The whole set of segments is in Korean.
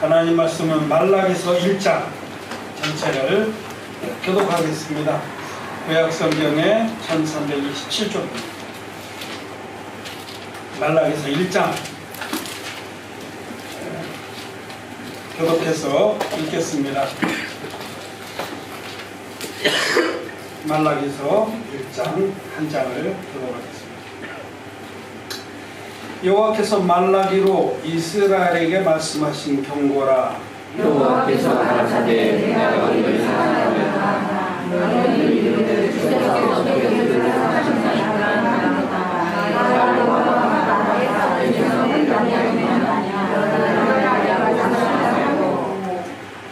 하나님 말씀은 말라기서 1장 전체를 교독하겠습니다. 구약성경의 1327쪽입니다. 말라기서 1장 교독해서 읽겠습니다. 말라기서 1장 한 장을 교독하겠습니다. 여호와께서 말라기로 이스라엘에게 말씀하신 경고라. 여호와께서 가라사대 내가 너희를 사랑하노라. 너희를 이루되 주께서 어떻게 그들을 사랑하셨나이까.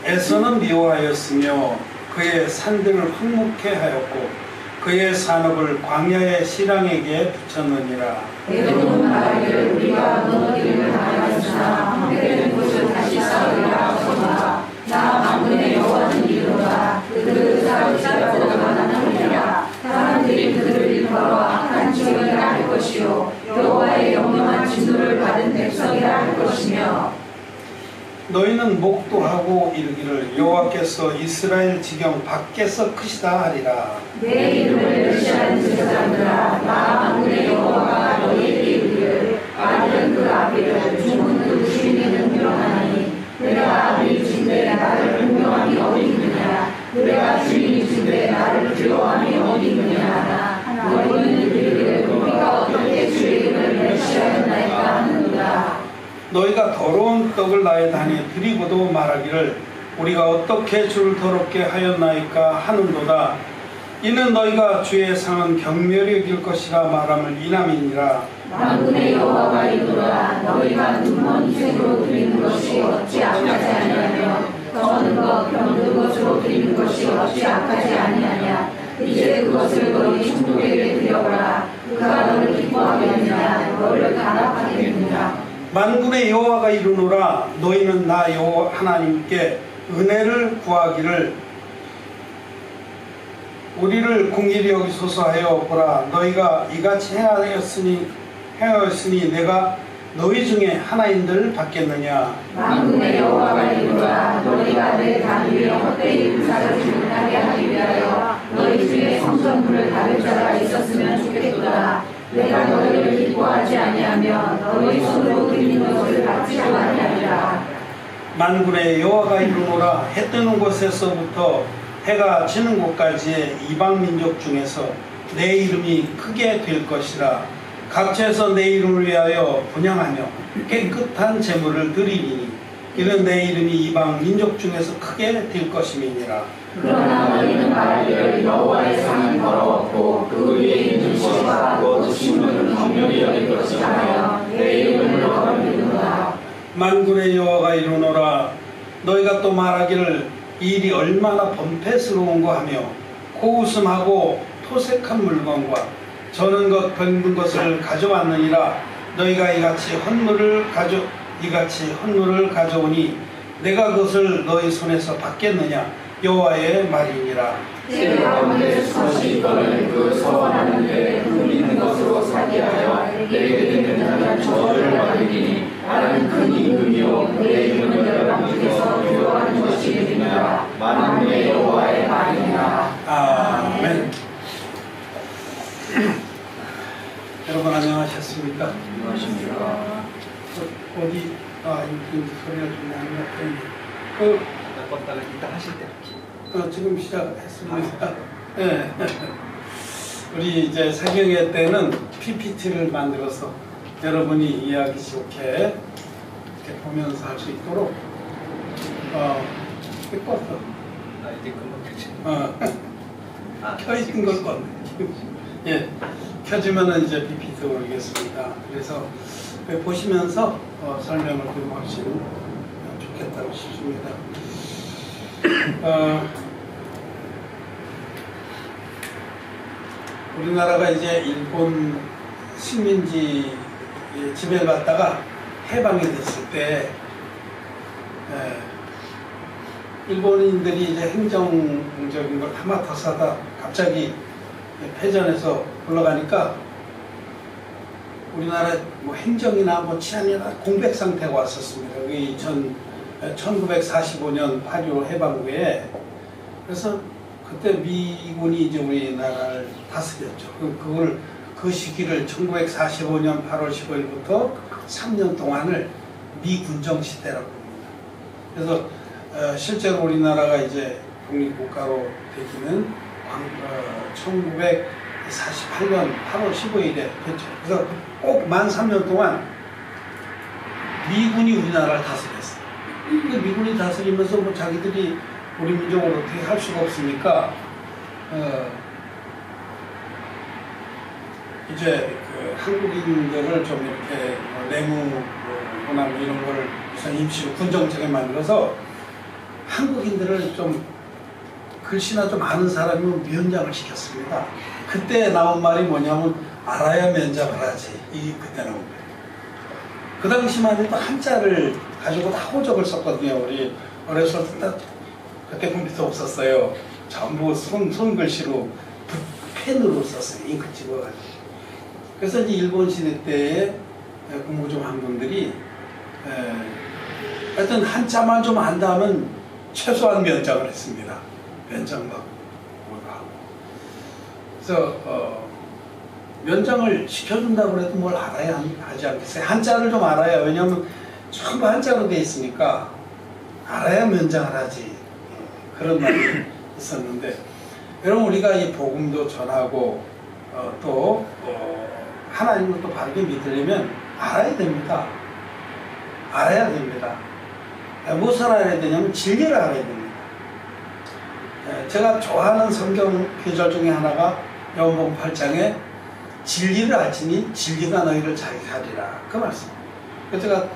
에서는 미워하였으며 그의 산들을 황무케 하였고 그의 산업을 광야의 시랑에게 붙였느니라. 에돔은 말하기를 우리가 무너짐을 당하였으나 황폐된 곳을 다시 쌓으리라 하소서. 나 만군의 여호와는 이르노라. 그들을 사로잡고 가난하리라. 사람들이 그들을 일컬어 악한 지역이라 할 것이요 여호와의 영영한 진노를 받은 백성이라 할 것이며, 너희는 목도하고 이르기를 여호와께서 이스라엘 지경 밖에서 크시다 하리라. 내 이름을 멸시하는 제사장들아, 나 만군의 여호와가 너희에게 이르기를 아들은 그 아비를 종은 그 주인에는 명하니 내가 아비이신데 나를 분명함이 어디있느냐. 내가 주인이신데 나를 두려워함이 어디있느냐. 너희는 이르기를 우리가 어떻게 주의 이름을 멸시하였나이까 하는도다. 너희가 더러운 떡을 나의 단에 드리고도 말하기를 우리가 어떻게 주를 더럽게 하였나이까 하는도다. 이는 너희가 주의 상은 경멸히 여길 것이라 말함을 인함이니라. 만군의 여호와가 이르노라. 너희가 눈먼 희생으로 드리는 것이 어찌 악하지 아니하며 더는 것 병든 것으로 드리는 것이 어찌 악하지 아니하냐. 이제 그것을 너희 총독에게 드려보라. 그가 너를 기뻐하겠느냐. 너를 단합하겠느냐. 만군의 여호와가 이르노라. 너희는 나 여호와 하나님께 은혜를 구하기를 우리를 긍휼히 여기소서 하여 보라. 너희가 이같이 행하였으니 내가 너희 중에 하나인들 받겠느냐. 만군의 여호와가 이르노라. 너희가 내 단 위에 헛되이 불사를 주문하게 하기 위하여 너희 중에 성전물을 다룰 자가 있었으면 좋겠도다. 내가 너희를 기뻐하지 아니하며 너희 손으로 드리는 것을 받지 아니하리라. 만군의 여호와가 이르노라. 해 뜨는 곳에서부터 해가 지는 곳까지의 이방 민족 중에서 내 이름이 크게 될 것이라. 각처에서 내 이름을 위하여 분향하며 깨끗한 제물을 드리리니 이는 내 이름이 이방 민족 중에서 크게 될 것임이니라. 그러나 너희는 말하기를 여호와의 상은 더러웠고 그 위에 있는 것과 그 식물은 경멸히 여길 것이라 하여 내 이름을 거르리로다. 만군의 여호와가 이르노라. 너희가 또 말하기를 이 일이 얼마나 범패스러운가 하며 고웃음하고 토색한 물건과 저는 것 병든 것을 가져왔느니라. 너희가 이같이 헌물을 가져오니 내가 그것을 너희 손에서 받겠느냐. 여호와의 말이니라. 제 가운데 수컷이 이거를 그 서원하는데 그 믿는 것으로 사게 하여 내게 되는 자는 저주를 받으리니 나는 큰 임금이요 내 이름은 여러분 중에서 두려워하는 것이 되리라. 만군의 여호와의 말이니라. 아멘. 여러분 안녕하셨습니까? 안녕하십니까. 어디 이렇게 소리가 좀 나는 것 같은데 껐다가 이따 하실 때 지금 시작했습니다. 네. 우리 이제 사경회 때는 PPT를 만들어서 여러분이 이해하기 좋게 이렇게 보면서 할 수 있도록 껐어. 이제 금방 켜지. 켜있는 걸 껐네. 예, 켜지면은 이제 PPT 올리겠습니다. 그래서 보시면서 설명을 좀 하시면 좋겠다고 싶습니다. 우리나라가 이제 일본 식민지 지배를 받다가 해방이 됐을 때 일본인들이 이제 행정적인 걸 다 맡아서 하다 갑자기 패전해서 올라가니까 우리나라 뭐 행정이나 뭐 치안이나 공백 상태가 왔었습니다. 여기 1945년 8.15 해방구에. 그래서 그때 미군이 이제 우리나라를 다스렸죠. 그 시기를 1945년 8월 15일부터 3년 동안을 미군정 시대라고 합니다. 그래서 실제로 우리나라가 이제 독립국가로 되기는 1948년 8월 15일에 됐죠. 그래서 꼭 만 3년 동안 미군이 우리나라를 다스렸어요. 근데 미군이 다스리면서 뭐 자기들이 우리 민족을 어떻게 할 수가 없으니까 이제 그 한국인들을 좀 이렇게 내무나 뭐 이런 걸 우선 임시로 군정청에 만들어서 한국인들을 좀 글씨나 좀 아는 사람이면 면장을 시켰습니다. 그때 나온 말이 뭐냐면 알아야 면장을 하지. 이게 그때 나온 거예요. 그 당시만 해도 한자를 가지고 다 호적을 썼거든요. 우리 어렸을 때 그때 컴퓨터 없었어요. 전부 손글씨로 펜으로 썼어요. 잉크 찍어가지고. 그래서 이제 일본 시대 때에 공부 좀 한 분들이 하여튼 한자만 좀 안다면 최소한 면장을 했습니다. 면장 받고 하고. 그래서 면장을 시켜준다고 해도 뭘 알아야 하지 않겠어요? 한자를 좀 알아야. 왜냐하면 전부 한자로 돼 있으니까 알아야 면장을 하지. 그런 말이 있었는데, 여러분 우리가 이 복음도 전하고 또 하나님을 또 바르게 믿으려면 알아야 됩니다. 알아야 됩니다. 무엇을 알아야 되냐면 진리를 알아야 됩니다. 제가 좋아하는 성경 구절 중에 하나가 요한복음 8장에 진리를 알지니 진리가 너희를 자유케 하리라, 그 말씀. 제가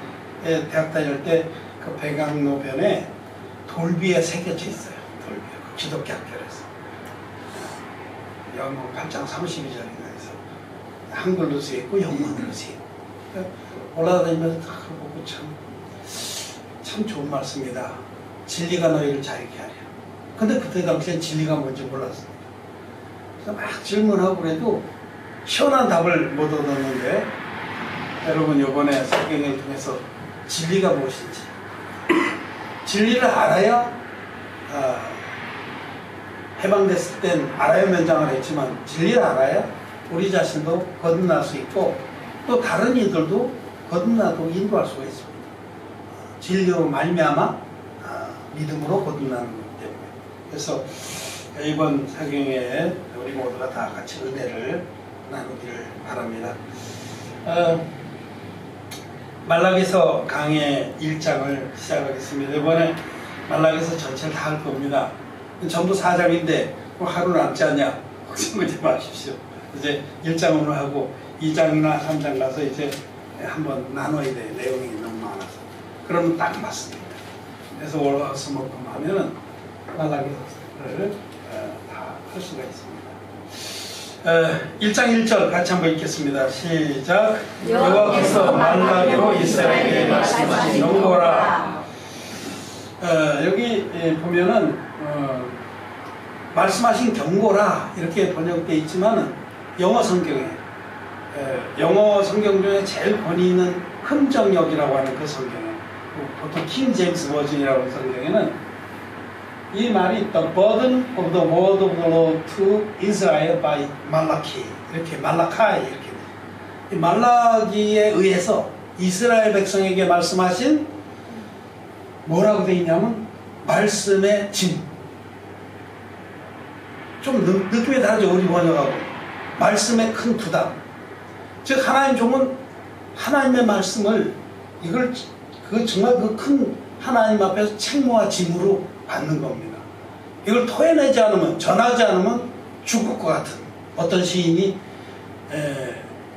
대학 다닐 때 그 백양로변에 돌비에 새겨져 있어요. 돌비, 그 기독교 학교에서. 요한복음 8장 32절인가 해서 한글로 쓰여있고 영문으로 쓰여있고. 올라다니면서 다 보고 참 좋은 말씀이다. 진리가 너희를 자유케 하리라. 근데 그때 당시엔 진리가 뭔지 몰랐습니다. 그래서 막 질문하고 그래도 시원한 답을 못 얻었는데, 여러분 이번에 성경을 통해서 진리가 무엇인지, 진리를 알아야 해방됐을 땐 알아야 면장을 했지만 진리를 알아야 우리 자신도 거듭날 수 있고 또 다른 이들도 거듭나도록 인도할 수가 있습니다. 진리로 말미암아 믿음으로 거듭나는 거기 때문에. 그래서 이번 사경에 우리 모두가 다 같이 은혜를 나누기를 바랍니다. 말라기서 강의 1장을 시작하겠습니다. 이번에 말라기서 전체를 다 할 겁니다. 전부 4장인데 하루 남지 않냐 걱정하지 마십시오. 이제 1장으로 하고 2장이나 3장 가서 이제 한번 나눠야 돼. 내용이 너무 많아서. 그러면 딱 맞습니다. 그래서 월화수목금 하면은 말라기서를 다 할 수가 있습니다. 1장 1절 같이 한번 읽겠습니다. 시작. 여호와께서 말라기로 이스라엘에게 말씀하신 영거라. 여기 보면은 말씀하신 경고라 이렇게 번역되어 있지만은 영어 성경에 영어 성경 중에 제일 권위 있는 흠정역이라고 하는 그 성경에, 보통 킹 제임스 버전이라고 하는 성경에는 이 말이 The burden of the word of the Lord to Israel by Malachi, 이렇게 말라카이 이렇게 돼요. 이 말라기에 의해서 이스라엘 백성에게 말씀하신 뭐라고 되어 있냐면 말씀의 짐. 좀 느낌이 다르죠. 우리 번역하고. 말씀의 큰 부담. 즉 하나님 종은 하나님의 말씀을 정말 그 큰 하나님 앞에서 책무와 짐으로 받는 겁니다. 이걸 토해내지 않으면, 전하지 않으면 죽을 것 같은 어떤 시인이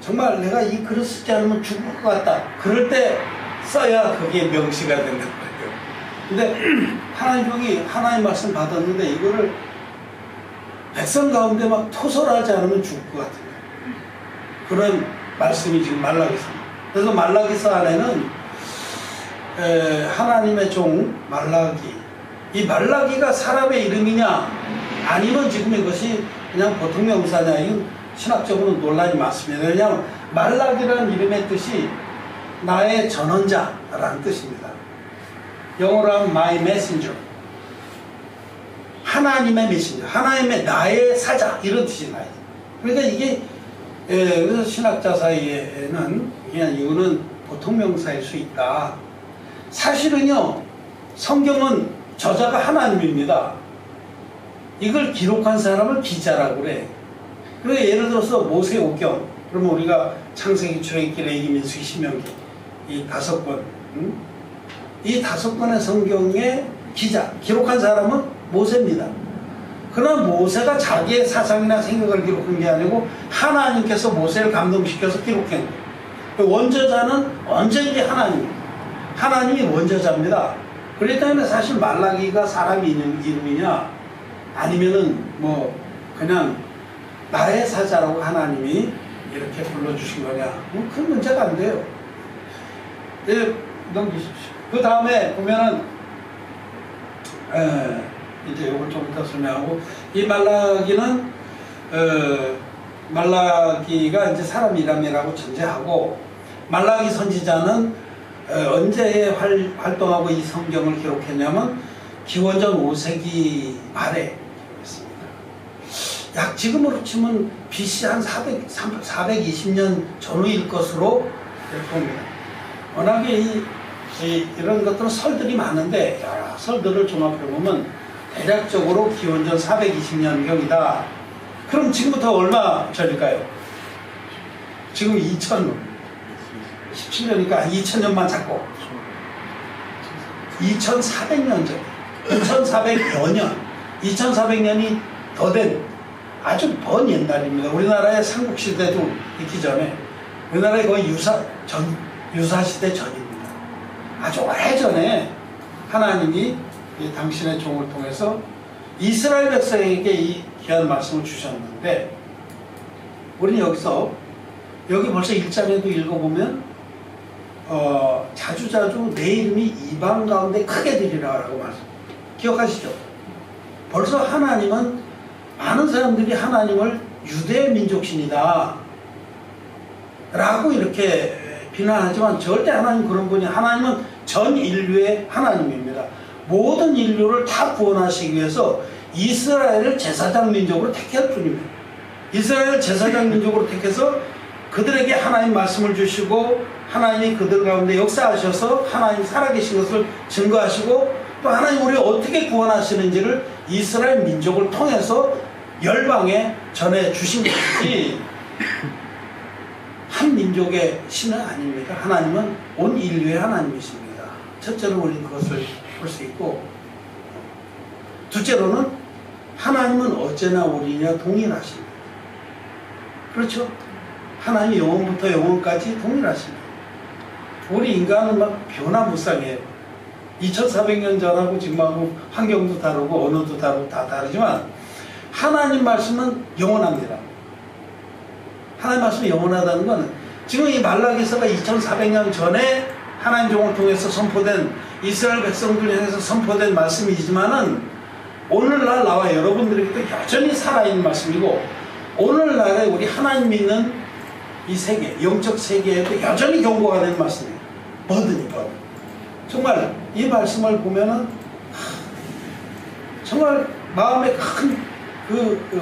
정말 내가 이 글을 쓰지 않으면 죽을 것 같다. 그럴 때 써야 그게 명시가 된다는 거예요. 근데 하나님 종이 하나님 말씀 받았는데 이거를 백성 가운데 막 토설하지 않으면 죽을 것 같은 그런 말씀이 지금 말라기서입니다. 그래서 말라기서 안에는 하나님의 종 말라기, 이 말라기가 사람의 이름이냐 아니면 지금 이것이 그냥 보통 명사냐, 이 신학적으로는 논란이 많습니다. 왜냐하면 말라기라는 이름의 뜻이 나의 전언자라는 뜻입니다. 영어로 하면 my messenger, 하나님의 메신저, 하나님의 나의 사자 이런 뜻이 나요. 그러니까 이게 그래서 신학자 사이에는 그냥 이거는 보통 명사일 수 있다. 사실은요, 성경은 저자가 하나님입니다. 이걸 기록한 사람을 기자라고 그래. 그러니까 예를 들어서 모세오경, 그러면 우리가 창세기, 출애굽기, 레위기, 민수기, 신명기 이 5권, 이 5권의 성경의 기자, 기록한 사람은 모세입니다. 그러나 모세가 자기의 사상이나 생각을 기록한 게 아니고 하나님께서 모세를 감동시켜서 기록한 거예요. 원저자는 언제든지 하나님이 원저자입니다. 그렇기 때문에 사실 말라기가 사람이 있는 이름이냐 아니면은 뭐 그냥 나의 사자라고 하나님이 이렇게 불러주신 거냐, 뭐 큰 문제가 안 돼요. 네, 넘기십시오. 그 다음에 보면은 이제 이걸 좀 이따 설명하고, 이 말라기는 말라기가 이제 사람 이름이라고 전제하고, 말라기 선지자는 언제 활동하고 이 성경을 기록했냐면 기원전 5세기 말에 했습니다. 약 지금으로 치면 BC 한 420년 전후일 것으로 이렇게 봅니다. 워낙에 이런 것들은 설들이 많은데 여러 설들을 종합해보면 대략적으로 기원전 420년경이다. 그럼 지금부터 얼마 전일까요? 지금 2017년이니까 2000년만 잡고 2400년 전, 2400여 년, 2400년이 더 된 아주 먼 옛날입니다. 우리나라의 삼국시대도 있기 전에 우리나라의 거의 유사시대 전입니다. 아주 오래전에 하나님이 당신의 종을 통해서 이스라엘 백성에게 이 귀한 말씀을 주셨는데, 우리는 여기 벌써 1장에도 읽어보면 자주자주 내 이름이 이방 가운데 크게 되리라고 말씀 기억하시죠? 벌써 하나님은, 많은 사람들이 하나님을 유대 민족신이다 라고 이렇게 비난하지만 절대 하나님 그런 분이, 하나님은 전 인류의 하나님입니다. 모든 인류를 다 구원하시기 위해서 이스라엘을 제사장 민족으로 택할 뿐입니다. 이스라엘을 제사장 민족으로 택해서 그들에게 하나님 말씀을 주시고, 하나님이 그들 가운데 역사하셔서 하나님 살아계신 것을 증거하시고, 또 하나님 우리를 어떻게 구원하시는지를 이스라엘 민족을 통해서 열방에 전해주신 것이지 한 민족의 신은 아닙니다. 하나님은 온 인류의 하나님이십니다. 첫째로 우리는 그것을 볼 수 있고, 둘째로는 하나님은 어째나 우리냐 동일하십니다. 그렇죠? 하나님이 영원부터 영원까지 동일하십니다. 우리 인간은 막 변화무쌍해요. 2400년 전하고 지금하고 환경도 다르고 언어도 다르고 다 다르지만 하나님 말씀은 영원합니다. 하나님 말씀이 영원하다는 건 지금 이 말라기서가 2400년 전에 하나님 종을 통해서 선포된, 이스라엘 백성들 향해서 선포된 말씀이지만은 오늘날 나와 여러분들에게도 여전히 살아있는 말씀이고, 오늘날에 우리 하나님 믿는 이 세계, 영적 세계에도 여전히 경고가 되는 말씀이에요. 뭐든지. 정말 이 말씀을 보면은 정말 마음에 큰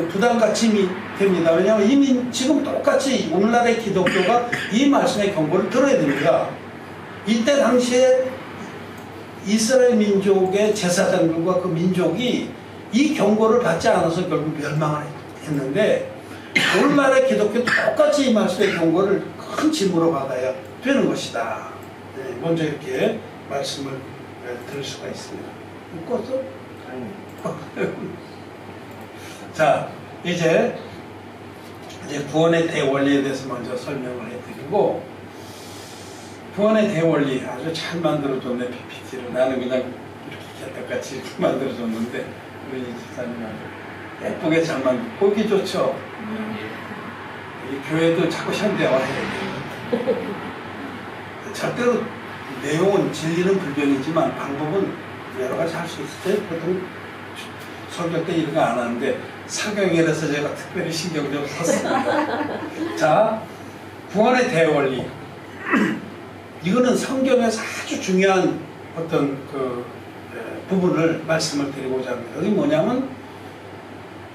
부담가침이 됩니다. 왜냐하면 이미 지금 똑같이 오늘날의 기독교가 이 말씀의 경고를 들어야 됩니다. 이때 당시에 이스라엘 민족의 제사장들과 그 민족이 이 경고를 받지 않아서 결국 멸망을 했는데, 오늘날의 기독교도 똑같이 이 말씀의 경고를 큰 짐으로 받아야 되는 것이다. 네, 먼저 이렇게 말씀을 들을 수가 있습니다. 묶었어? 자, 이제 구원의 대원리에 대해서 먼저 설명을 해드리고, 구원의 대원리 아주 잘 만들어줬네, PPT를. 나는 그냥 이렇게 개떡같이 만들어줬는데 우리 집사님 아주 예쁘게 잘 보기 좋죠? 이 교회도 자꾸 현대화해야 돼요. 절대로 내용은 진리는 불변이지만 방법은 여러 가지 할 수 있어요. 보통 설교 때 이런 거 안 하는데 사경이라서 제가 특별히 신경 좀 썼습니다. 자, 구원의 대원리. 이거는 성경에서 아주 중요한 어떤 그 부분을 말씀을 드리고자 합니다. 이게 뭐냐면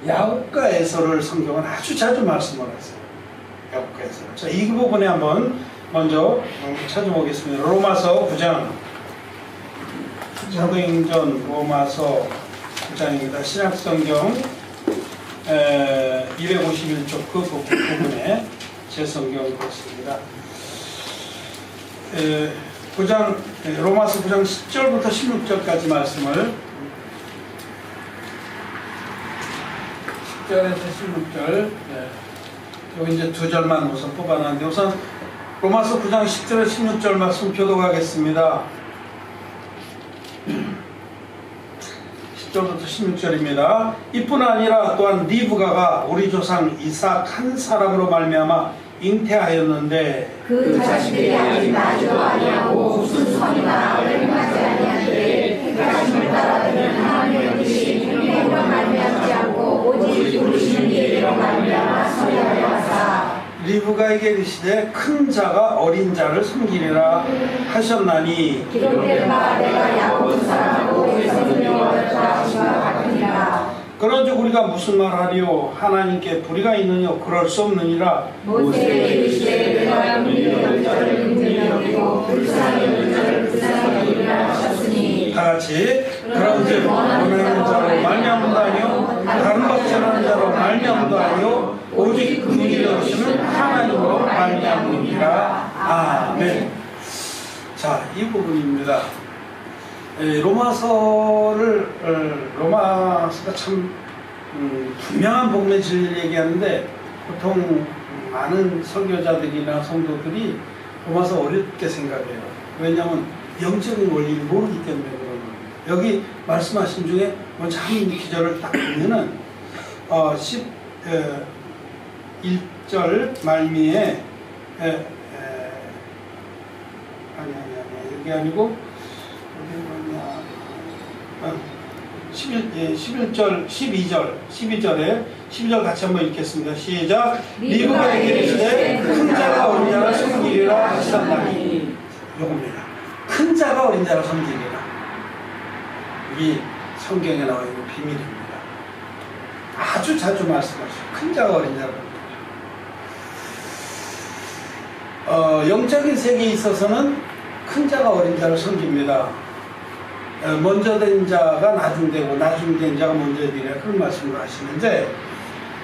야곱과 에서를 성경은 아주 자주 말씀을 하세요. 야곱과 에서. 자, 이 부분에 한번 먼저 찾아보겠습니다. 로마서 9장. 사도행전 로마서 9장입니다. 신약성경 251쪽 그 부분에 제 성경 그렇습니다. 9장, 로마서 9장 10절부터 16절까지 말씀을 10절에서 16절 여기 이제 두 절만 우선 뽑아놨는데 우선 로마서 9장 10절에서 16절 말씀 교독하겠습니다. 10절부터 16절입니다. 이뿐 아니라 또한 리브가가 우리 조상 이삭 한 사람으로 말미암아 잉태하였는데 그 자식들이 아직 나지도 아니하고 무슨 선이나 악을 행하지 아니하되 하나님을 따라드는 하나님의 뜻이 인내로 말미암지 않고 오직 부르시는 이에게로 말미암아 선하여 하사 리브가에게 이르시되 큰 자가 어린 자를 섬기리라 하셨나니 기록된 바 내가 야곱을 사랑하고 에서를 미워하였다 하시와 같으니라. 그런즉 우리가 무슨 말하리요 하나님께 불의가 있느냐 그럴 수 없느니라. 모세에게 이르시되 내가 긍휼히 여길 자를 긍휼히 여기고 불쌍히 여길 자를 불쌍히 여기리라 하셨으니 다같이 그런즉 원하는 자로 말미암도 아니요 다른 박전하는 자로 말미암도 아니요 오직 긍휼히 여기시는 하나님으로 말미암느니라. 아멘. 자, 이 부분입니다. 로마서가 참 분명한 복음의 진리를 얘기하는데 보통 많은 설교자들이나 성도들이 로마서 어렵게 생각해요. 왜냐하면 영적인 원리를 모르기 때문에 그런 겁니다. 여기 말씀하신 중에 먼저 한 기절을 딱 보면은 11절 말미에 여기 아니고 12절 같이 한번 읽겠습니다. 시작. 리브가에게 이르시되 큰 자가 어린 자를 섬기리라 하셨나니 요겁니다. 큰 자가 어린 자를 섬기리라. 이 성경에 나와 있는 비밀입니다. 아주 자주 말씀하시죠. 큰 자가 어린 자를 영적인 세계에 있어서는 큰 자가 어린 자를 섬깁니다. 먼저 된 자가 나중되고 나중된 자가 먼저 되리라 그런 말씀을 하시는데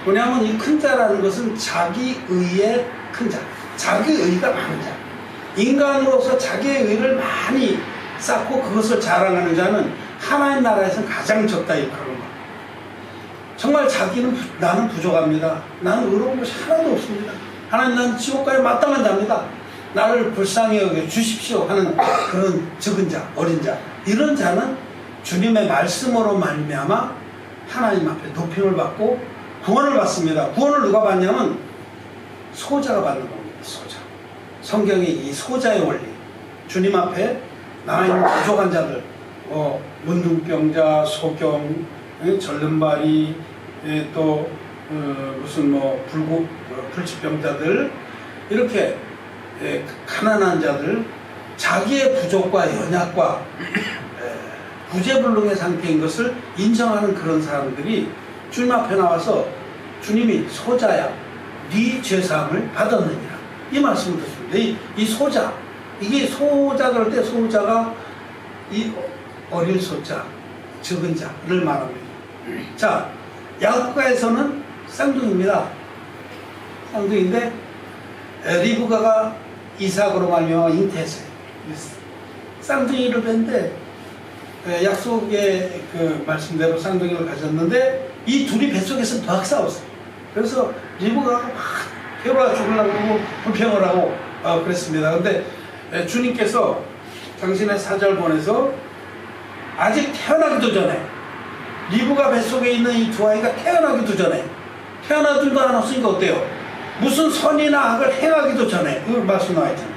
뭐냐면 이 큰 자라는 것은 자기의의 큰 자, 자기의가 많은 자, 인간으로서 자기의 의를 많이 쌓고 그것을 자랑하는 자는 하나님 나라에서는 가장 적다 이렇게 하는 거예요. 정말 자기는 나는 부족합니다. 나는 의로운 것이 하나도 없습니다. 하나님 나는 지옥가에 마땅한 자입니다. 나를 불쌍히 여겨 주십시오 하는 그런 적은 자, 어린 자, 이런 자는 주님의 말씀으로 말미암아 하나님 앞에 높임을 받고 구원을 받습니다. 구원을 누가 받냐면 소자가 받는 겁니다. 소자. 성경의 이 소자의 원리, 주님 앞에 나와 있는 부족한 자들, 문둥병자, 소경, 절름발이, 또 무슨 불치병자들, 이렇게 가난한 자들, 자기의 부족과 연약과 구제불능의 상태인 것을 인정하는 그런 사람들이 주님 앞에 나와서 주님이 소자야, 네 죄사함을 받았느니라 이 말씀을 듣습니다. 이 소자, 이게 소자 그럴 때 소자가 이 어릴 소자, 적은 자를 말합니다. 자, 야곱가에서는 쌍둥이입니다. 쌍둥이인데 리브가가 이삭으로 말미암아 잉태했어요. 쌍둥이를 뵀는데 약속의 그 말씀대로 쌍둥이를 가졌는데 이 둘이 뱃속에서 막 싸웠어요. 그래서 리브가가 막 괴로워 죽으려고 그러고 불평을 하고 그랬습니다. 근데 주님께서 당신의 사자를 보내서 아직 태어나기도 전에 리브가 뱃속에 있는 이 두 아이가 태어나기도 전에 태어나지도 않았으니까 어때요? 무슨 선이나 악을 행하기도 전에 이걸 말씀 나와 있잖아요.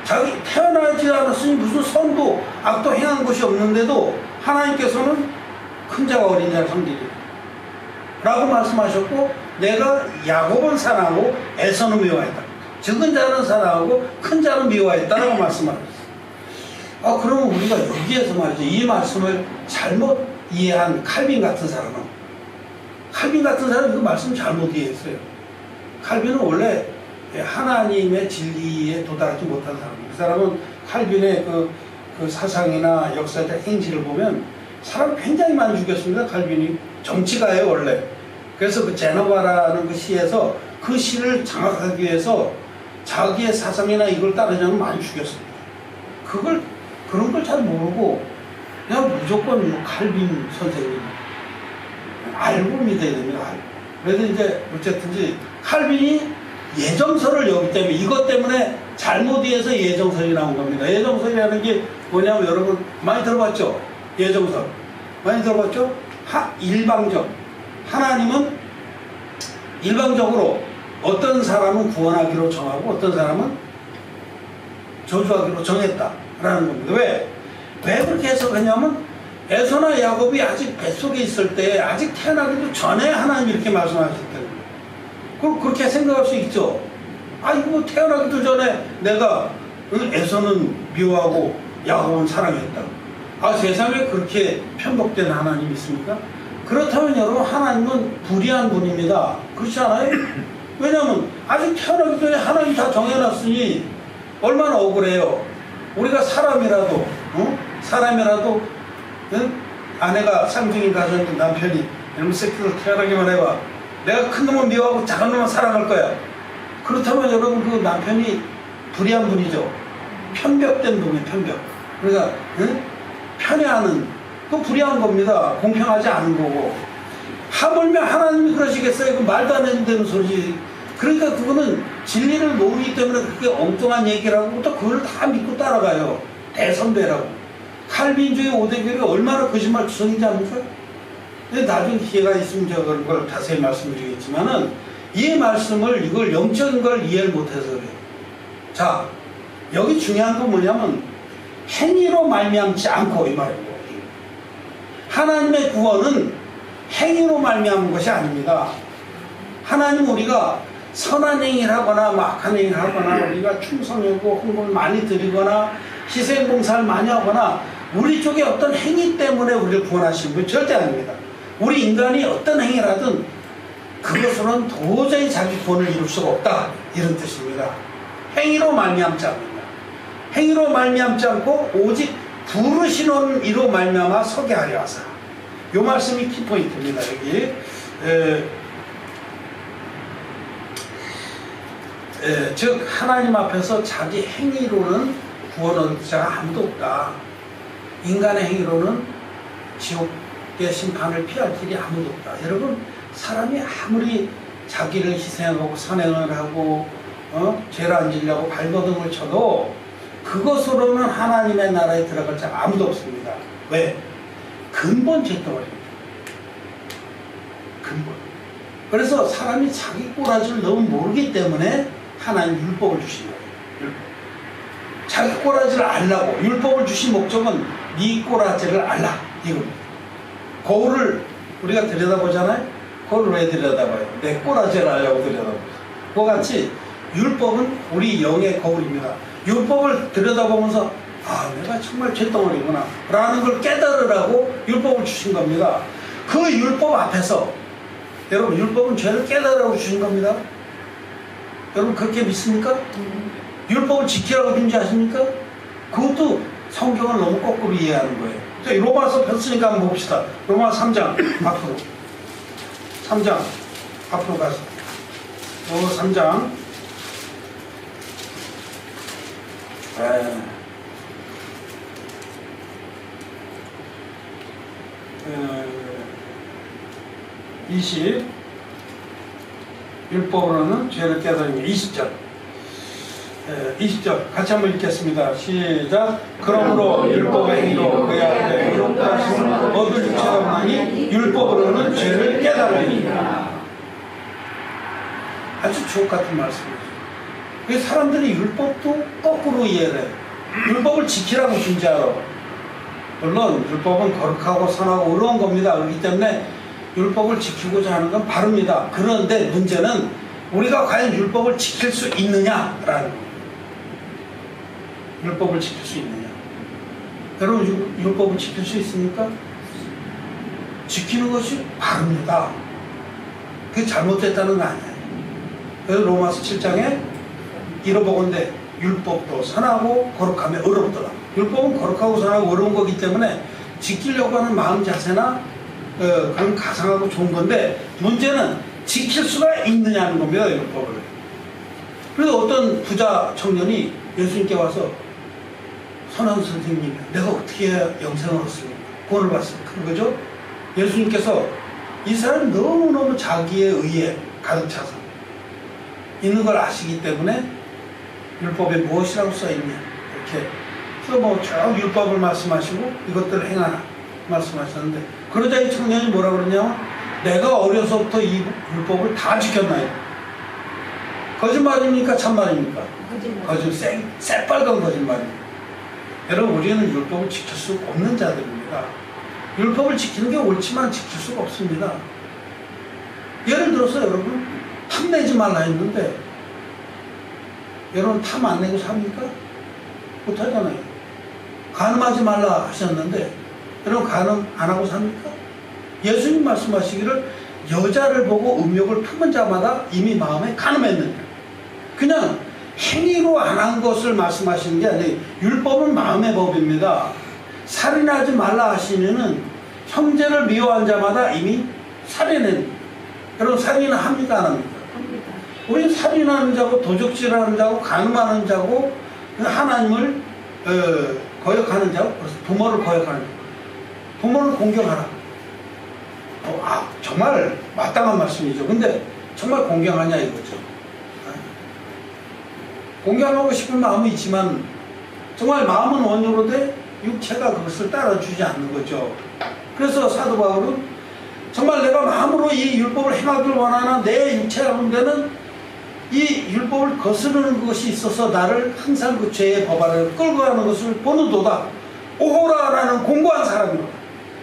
자기 태어나지 않았으니 무슨 선도 악도 행한 것이 없는데도 하나님께서는 큰 자가 어린 자를 섬기리라. 라고 말씀하셨고, 내가 야곱은 사랑하고 에서는 미워했다. 적은 자는 사랑하고 큰 자는 미워했다라고 말씀하셨어요. 그러면 우리가 여기에서 말이죠, 이 말씀을 잘못 이해한 칼빈 같은 사람이 그 말씀 잘못 이해했어요. 칼빈은 원래 하나님의 진리에 도달하지 못한 사람이에요. 그 사람은 칼빈의 그 사상이나 역사적 행실을 보면 사람 굉장히 많이 죽였습니다. 칼빈이 정치가예요 원래. 그래서 그 제노바라는 그 시에서 그 시를 장악하기 위해서 자기의 사상이나 이걸 따르지 않으면 많이 죽였습니다. 그런 걸 잘 모르고 그냥 무조건 뭐 칼빈 선생님 알고 믿어야 됩니다. 그래서 이제 어쨌든지 칼빈이 예정설을 여기 때문에 이것 때문에 잘못 이해해서 예정설이 나온 겁니다. 예정설이라는 게 뭐냐면 여러분 많이 들어봤죠? 예정설 많이 들어봤죠? 일방적. 하나님은 일방적으로 어떤 사람은 구원하기로 정하고 어떤 사람은 저주하기로 정했다라는 겁니다. 왜 그렇게 해석하냐면 에서나 야곱이 아직 뱃속에 있을 때 아직 태어나기도 전에 하나님이 이렇게 말씀하셨다는 거예요. 그렇게 생각할 수 있죠. 이거 뭐 태어나기도 전에 내가 에서는 미워하고 야곱은 사랑했다. 세상에 그렇게 편복된 하나님이 있습니까? 그렇다면 여러분 하나님은 불의한 분입니다. 그렇지 않아요? 왜냐하면 아직 태어나기 전에 하나님 다 정해놨으니 얼마나 억울해요. 우리가 사람이라도 아내가 쌍둥이 가졌는데 남편이 이놈 새끼들 태어나기만 해봐. 내가 큰 놈은 미워하고 작은 놈은 사랑할 거야. 그렇다면 여러분 그 남편이 불의한 분이죠. 편벽된 분이에요. 편벽. 그러니까 편애하는 그 불의한 겁니다. 공평하지 않은 거고. 하물며 하나님이 그러시겠어요? 그 말도 안 해도 되는 소리지. 그러니까 그거는 진리를 모르기 때문에 그렇게 엉뚱한 얘기를 하고 또 그걸 다 믿고 따라가요. 대선배라고. 칼빈주의 오대교가 얼마나 거짓말 주성인지 압니까? 나중에 기회가 있으면 제가 그런 걸 자세히 말씀드리겠지만은 이 말씀을 이걸 영적인 걸 이해를 못해서 그래요. 자, 여기 중요한 건 뭐냐면 행위로 말미암지 않고 이 말이고, 하나님의 구원은 행위로 말미암은 것이 아닙니다. 하나님 우리가 선한 행위를 하거나 악한 행위를 하거나 우리가 충성하고 헌금을 많이 드리거나 희생봉사를 많이 하거나 우리 쪽에 어떤 행위 때문에 우리를 구원하시는 건 절대 아닙니다. 우리 인간이 어떤 행위를 하든 그것으로는 도저히 자기 구원을 이룰 수가 없다, 이런 뜻입니다. 행위로 말미암지 않는다. 행위로 말미암지 않고 오직 부르시는 이로 말미암아 서게 하려 하사. 요 말씀이 키포인트입니다. 여기 즉 하나님 앞에서 자기 행위로는 구원 얻을 자가 아무도 없다. 인간의 행위로는 지옥의 심판을 피할 길이 아무도 없다. 여러분, 사람이 아무리 자기를 희생하고 선행을 하고 죄를 안 지려고 발버둥을 쳐도 그것으로는 하나님의 나라에 들어갈 자가 아무도 없습니다. 왜? 근본 죄덩어리입니다. 근본. 그래서 사람이 자기 꼬라지를 너무 모르기 때문에 하나님 율법을 주신 거예요. 율법. 자기 꼬라지를 알라고. 율법을 주신 목적은 네 꼬라지를 알라, 이겁니다. 거울을 우리가 들여다보잖아요. 거울을 왜 들여다봐요? 내 꼬라지를 알려고 들여다봐요. 그와 같이 율법은 우리 영의 거울입니다. 율법을 들여다보면서 내가 정말 죄덩어리구나 라는 걸 깨달으라고 율법을 주신 겁니다. 그 율법 앞에서 여러분, 율법은 죄를 깨달으라고 주신 겁니다. 여러분 그렇게 믿습니까? 율법을 지키라고 준지 아십니까? 그것도 성경을 너무 거꾸로 이해하는 거예요. 자, 로마서 폈으니까 한번 봅시다. 로마서 3장 앞으로 3장 앞으로 가서 로마서 3장 20 율법으로는 죄를 깨달으며 20절 20절 같이 한번 읽겠습니다. 시작. 그러므로 율법의 행위로 그의 앞에 의롭다 하심을 얻을 육체가 없나니 율법으로는 죄를 깨달으니. 아주 주옥같은 말씀이죠. 사람들이 율법도 거꾸로 이해를 해요. 율법을 지키라고 준지 알아. 물론 율법은 거룩하고 선하고 의로운 겁니다. 그렇기 때문에 율법을 지키고자 하는 건 바릅니다. 그런데 문제는 우리가 과연 율법을 지킬 수 있느냐라는 겁니다. 율법을 지킬 수 있느냐. 여러분 율법을 지킬 수 있습니까? 지키는 것이 바릅니다. 그게 잘못됐다는 거 아니에요. 그래서 로마서 7장에 이러보건대 율법도 선하고 거룩하며 어렵더라. 율법은 거룩하고 선하고 어려운 거기 때문에 지키려고 하는 마음 자세나 그런 가상하고 좋은 건데 문제는 지킬 수가 있느냐는 겁니다. 율법을. 그래서 어떤 부자 청년이 예수님께 와서 선한 선생님, 내가 어떻게 해야 영생을 얻습니까? 구원을 받습니까? 그거죠? 예수님께서 이 사람이 너무너무 자기의 의에 가득 차서 있는 걸 아시기 때문에 율법에 무엇이라고 써있냐 이렇게 그래서 뭐 쭉 율법을 말씀하시고 이것들을 행하라 말씀하셨는데 그러자 이 청년이 뭐라 그러냐면 내가 어려서부터 이 율법을 다 지켰나요? 거짓말입니까? 참말입니까? 거짓말. 새빨간 거짓말입니다. 여러분 우리는 율법을 지킬 수 없는 자들입니다. 율법을 지키는 게 옳지만 지킬 수가 없습니다. 예를 들어서 여러분 탐내지 말라 했는데 여러분 탐 안 내고 삽니까? 못하잖아요. 간음하지 말라 하셨는데 여러분 간음 안 하고 삽니까? 예수님 말씀하시기를 여자를 보고 음욕을 품은 자마다 이미 마음에 간음했느니라. 그냥 행위로 안 한 것을 말씀하시는 게 아니에요. 율법은 마음의 법입니다. 살인하지 말라 하시면은 형제를 미워한 자마다 이미 살인은 여러분 살인은 합니까 안 합니까? 합니다. 우리 살인하는 자고 도적질하는 자고 간음하는 자고 하나님을 거역하는 자고 부모를 거역하는 자 부모를 공경하라. 정말 마땅한 말씀이죠. 근데 정말 공경하냐 이거죠. 공경하고 싶은 마음이 있지만 정말 마음은 원효로 돼 육체가 그것을 따라주지 않는 거죠. 그래서 사도 바울은 정말 내가 마음으로 이 율법을 행하길 원하는 내 육체 가운데는 이 율법을 거스르는 것이 있어서 나를 항상 그 죄의 법 아래로 끌고 가는 것을 보는도다. 오호라라는 공고한 사람이로다.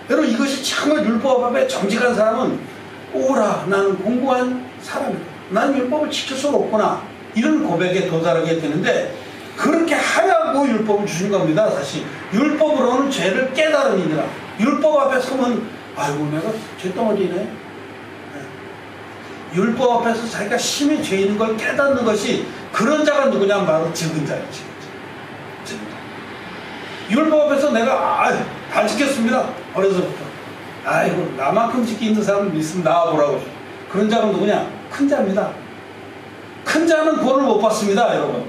여러분 이것이 정말 율법 앞에 정직한 사람은 오호라 나는 공고한 사람이다. 난 율법을 지킬 수가 없구나. 이런 고백에 도달하게 되는데 그렇게 하라고 율법을 주신 겁니다. 사실 율법으로는 죄를 깨달음이니라. 율법 앞에 서면 아이고 내가 죄덩어리네. 율법 앞에서 자기가 심히 죄 있는 걸 깨닫는 것이 그런 자가 누구냐면 바로 적은 자이지. 율법 앞에서 내가 다 지켰습니다. 어려서부터. 아이고 나만큼 지키는 사람을 믿으면 나와보라고. 그런 자가 누구냐? 큰 자입니다. 큰 자는 구원을 못 받습니다. 여러분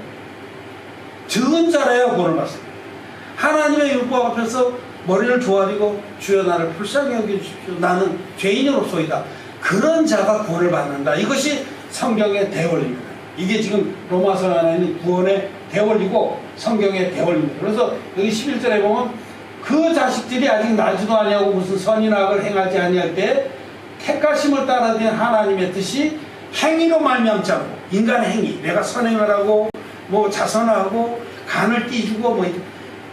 적은 자라야 구원을 받습니다. 하나님의 율법 앞에서 머리를 조아리고 주여 나를 불쌍히 여겨주십시오. 나는 죄인으로소이다. 그런 자가 구원을 받는다. 이것이 성경의 대원리입니다. 이게 지금 로마서 안에 있는 구원의 대원리고 성경의 대원리입니다. 그래서 여기 11절에 보면 그 자식들이 아직 나지도 아니하고 무슨 선이나 악을 행하지 아니할 때 택하심을 따라된 하나님의 뜻이 행위로 말미암지 않고 인간의 행위 내가 선행을 하고 뭐 자선하고 간을 띠주고 뭐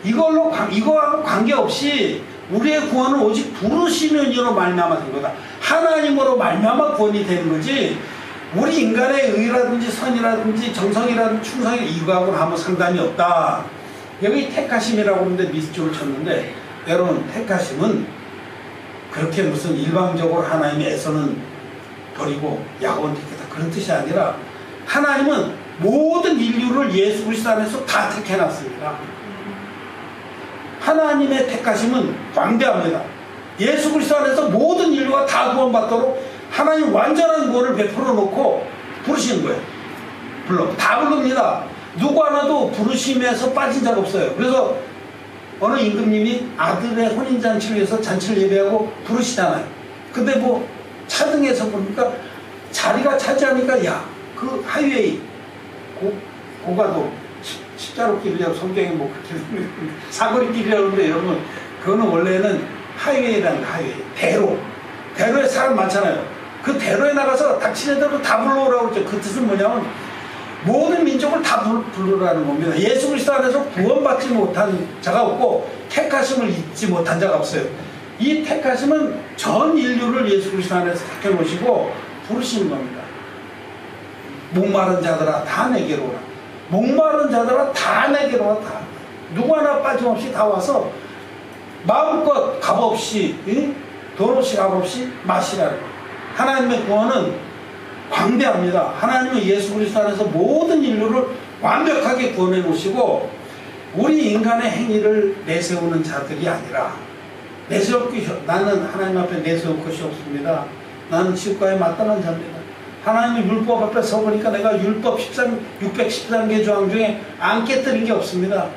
이거하고 관계없이 우리의 구원은 오직 부르시는 이로 말미암아 된 거다. 하나님으로 말미암아 구원이 되는 거지 우리 인간의 의라든지 선이라든지 정성이라든지 충성이 이거하고는 아무 상관이 없다. 여기 택하심이라고 하는데 미스줄을 쳤는데 여러분 택하심은 그렇게 무슨 일방적으로 하나님의 애서는 버리고 야곱은 택했다 그런 뜻이 아니라 하나님은 모든 인류를 예수 그리스도 안에서 다 택해놨습니다. 하나님의 택하심은 광대합니다. 예수 그리스도 안에서 모든 인류가 다 구원받도록 하나님 완전한 구원을 베풀어 놓고 부르시는 거예요. 다 부릅니다. 누구 하나도 부르심에서 빠진 자가 없어요. 그래서 어느 임금님이 아들의 혼인잔치를 위해서 잔치를 예배하고 부르시잖아요. 근데 뭐 차등에서 보니까 자리가 차지하니까 그 하이웨이 고가도 십자로 길이라고 성경에 뭐 그렇게 사거리 길이라고 하는데 여러분 그거는 원래는 하이웨이라는 거 하이웨이 대로에 사람 많잖아요. 그 대로에 나가서 닥치는 대로 다 불러오라고 그러죠. 그 뜻은 뭐냐면 모든 민족을 다 부르라는 겁니다. 예수 그리스도 안에서 구원받지 못한 자가 없고 택하심을 잊지 못한 자가 없어요. 이 택하심은 전 인류를 예수 그리스도 안에서 택해 놓으시고 부르시는 겁니다. 목마른 자들아 다 내게로 오라. 목마른 자들아 다 내게로 오라. 다. 누구 하나 빠짐없이 다 와서 마음껏 값없이 돈 없이 값없이 마시라. 하나님의 구원은 광대합니다. 하나님은 예수 그리스도 안에서 모든 인류를 완벽하게 구원해 놓으시고 우리 인간의 행위를 내세우는 자들이 아니라 나는 하나님 앞에 내세울 것이 없습니다. 나는 지옥과에 마땅한 자입니다. 하나님의 율법 앞에 서보니까 내가 율법 613개 조항 중에 안 깨뜨린 게 없습니다.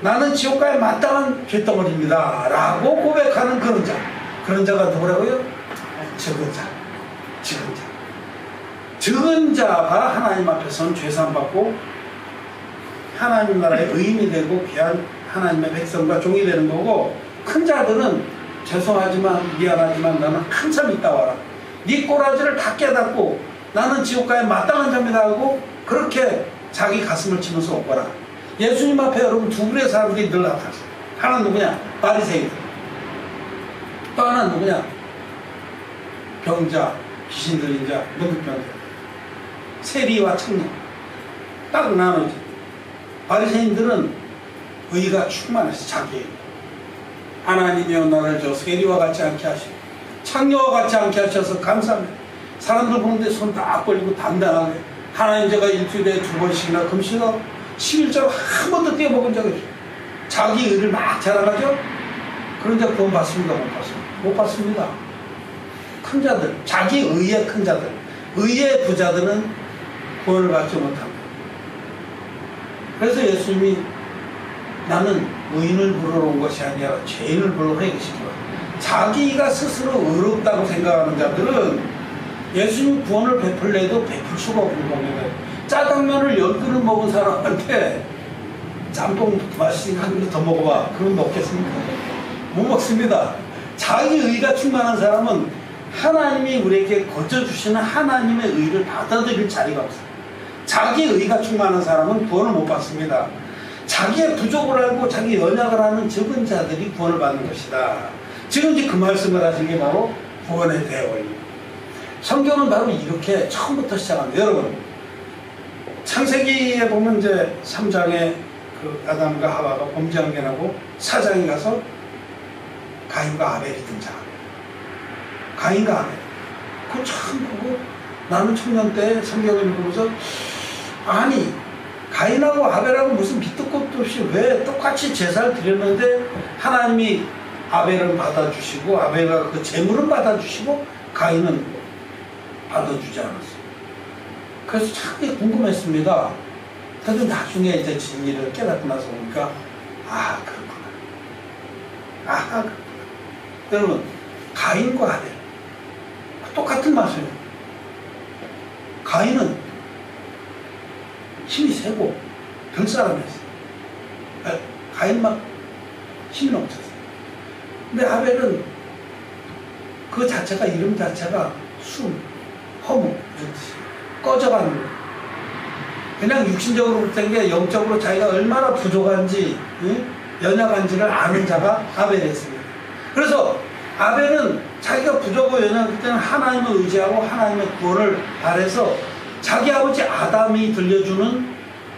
나는 지옥과에 마땅한 죄덩어리입니다 라고 고백하는 그런 자가 누구라고요? 적은 자가 하나님 앞에서는 죄사함받고 하나님 나라의 의인이 되고 귀한 하나님의 백성과 종이 되는 거고, 큰 자들은 죄송하지만 미안하지만 나는 한참 있다 와라. 네 꼬라지를 다 깨닫고 나는 지옥가에 마땅한 자입니다 하고 그렇게 자기 가슴을 치면서 오거라. 예수님 앞에 여러분 두 부류의 사람들이 늘 나타났어요. 하나는 누구냐? 바리새인들. 또 하나는 누구냐? 병자, 귀신 들린 자, 문득병자, 세리와 청년. 딱 나누지. 바리새인들은 의가 충만해서 자기 하나님이여 나를 저 세리와 같지 않게 하시고 창녀와 같지 않게 하셔서 감사합니다. 사람들 보는데 손 딱 벌리고 단단하게 하나님 제가 일주일에 2번씩이나 금식하고 11절 한 번도 떼어먹은 적이 없어요. 자기 의를 막 자랑하죠. 그런 자 구원 받습니다? 못 받습니다? 못 받습니다. 큰 자들, 자기 의의 큰 자들, 의의 부자들은 구원을 받지 못합니다. 그래서 예수님이 나는 의인을 부르러 온 것이 아니라 죄인을 부르러 회개시키라. 자기가 스스로 의롭다고 생각하는 자들은 예수님 구원을 베풀래도 베풀 수가 없는 겁니다. 짜장면을 10그릇 먹은 사람한테 짬뽕 맛있으니까 한 그릇 더 먹어봐. 그럼 먹겠습니까? 못 먹습니다. 자기 의가 충만한 사람은 하나님이 우리에게 거저주시는 하나님의 의를 받아들일 자리가 없어요. 자기 의가 충만한 사람은 구원을 못 받습니다. 자기의 부족을 알고 자기 연약을 하는 적은 자들이 구원을 받는 것이다. 지금 이제 그 말씀을 하신 게 바로 구원의 대원입니다. 성경은 바로 이렇게 처음부터 시작합니다. 여러분, 창세기에 보면 이제 3장에 그 아담과 하와가 범죄한 게 나고 4장에 가서 가인과 아벨이 등장합니다. 가인과 아벨. 그거 참 보고 나는 청년 때 성경을 읽으면서 아니 가인하고 아벨하고 무슨 밑도 끝도 없이 왜 똑같이 제사를 드렸는데 하나님이 아벨은 받아주시고 아벨과 그 제물은 받아주시고 가인은 받아주지 않았어요. 그래서 참 궁금했습니다. 그런데 나중에 이제 진리를 깨닫고 나서 보니까 그렇구나. 그렇구나. 여러분, 가인과 아벨 똑같은 맛이에요. 가인은 힘이 세고 될 사람이었어요. 가인만 힘이 넘쳤어요. 근데 아벨은 그 자체가 이름 자체가 숨, 허무 이런 뜻이에요. 꺼져가는 거예요. 그냥 육신적으로 못된 게 영적으로 자기가 얼마나 부족한지 연약한지를 아는 자가 아벨이었습니다. 그래서 아벨은 자기가 부족하고 연약할 때는 하나님을 의지하고 하나님의 구원을 바라서 자기 아버지 아담이 들려주는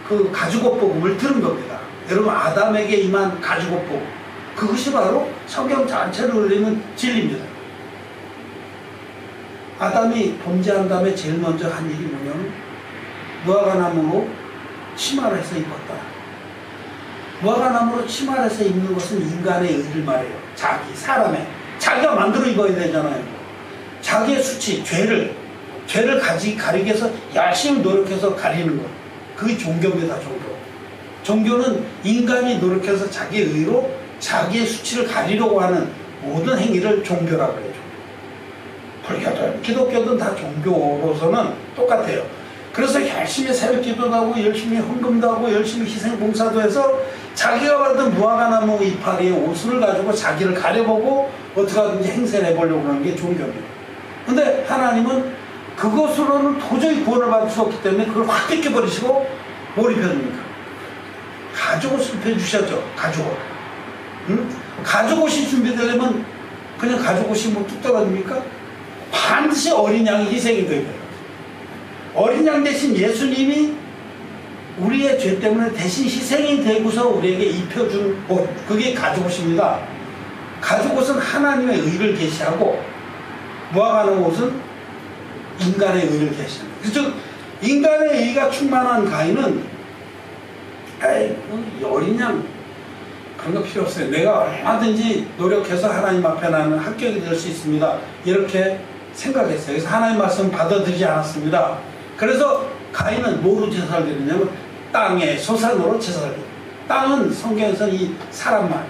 그 가죽옷 복음을 들은 겁니다. 여러분, 아담에게 임한 가죽옷 복음, 그것이 바로 성경 전체를 울리는 진리입니다. 아담이 범죄한 다음에 제일 먼저 한 일이 뭐냐면 무화과나무로 치마를 해서 입었다. 무화과나무로 치마를 해서 입는 것은 인간의 의를 말해요. 자기가 만들어 입어야 되잖아요. 자기의 수치, 죄를 가리기 위해서 열심히 노력해서 가리는 것. 그게 종교입니다. 종교는 인간이 노력해서 자기의 의로 자기의 수치를 가리려고 하는 모든 행위를 종교라고 해요. 불교든 기독교든 다 종교로서는 똑같아요. 그래서 열심히 새벽 기도도 하고 열심히 헌금도 하고 열심히 희생 봉사도 해서 자기가 받은 무화과나무 이파리의 옷을 가지고 자기를 가려보고 어떻게 하든지 행세를 해보려고 하는 게 종교입니다. 근데 하나님은 그것으로는 도저히 구원을 받을 수 없기 때문에 그걸 확 뺏겨버리시고 뭘 입혀줍니까? 가죽옷을 입혀주셨죠. 가죽옷. 가죽옷이 준비되려면 그냥 가지고 오시면 뚝 떨어집니까? 반드시 어린 양이 희생이 돼요. 어린 양 대신 예수님이 우리의 죄 때문에 대신 희생이 되고서 우리에게 입혀준 옷, 그게 가죽옷입니다. 가죽옷은 하나님의 의를 계시하고 무화과나무 옷은 인간의 의를 계시합니다. 즉 인간의 의가 충만한 가인은 어린 양 그런 거 필요 없어요. 내가 얼마든지 노력해서 하나님 앞에 나는 합격이 될 수 있습니다. 이렇게 생각했어요. 그래서 하나님 말씀 받아들이지 않았습니다. 그래서 가인은 뭐로 제사를 드리냐면 땅의 소산으로 제사를 드립니다. 땅은 성경에서는 이 사람만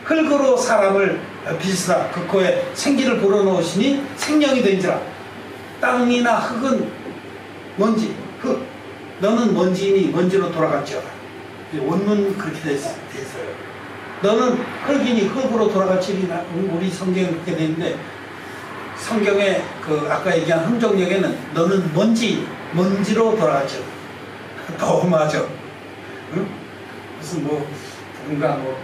흙으로 사람을 빚으라 그 코에 생기를 불어넣으시니 생명이 된지라. 땅이나 흙은 먼지, 흙. 너는 먼지이니 먼지로 돌아갈지어다. 원문 그렇게 됐어요. 너는 흙이니 흙으로 돌아갈지니라. 우리 성경에 그렇게 되어 있는데 성경에 그 아까 얘기한 흥정역에는 너는 먼지로 돌아갈지어다. 더 맞아. 응? 무슨 뭐 누군가 뭐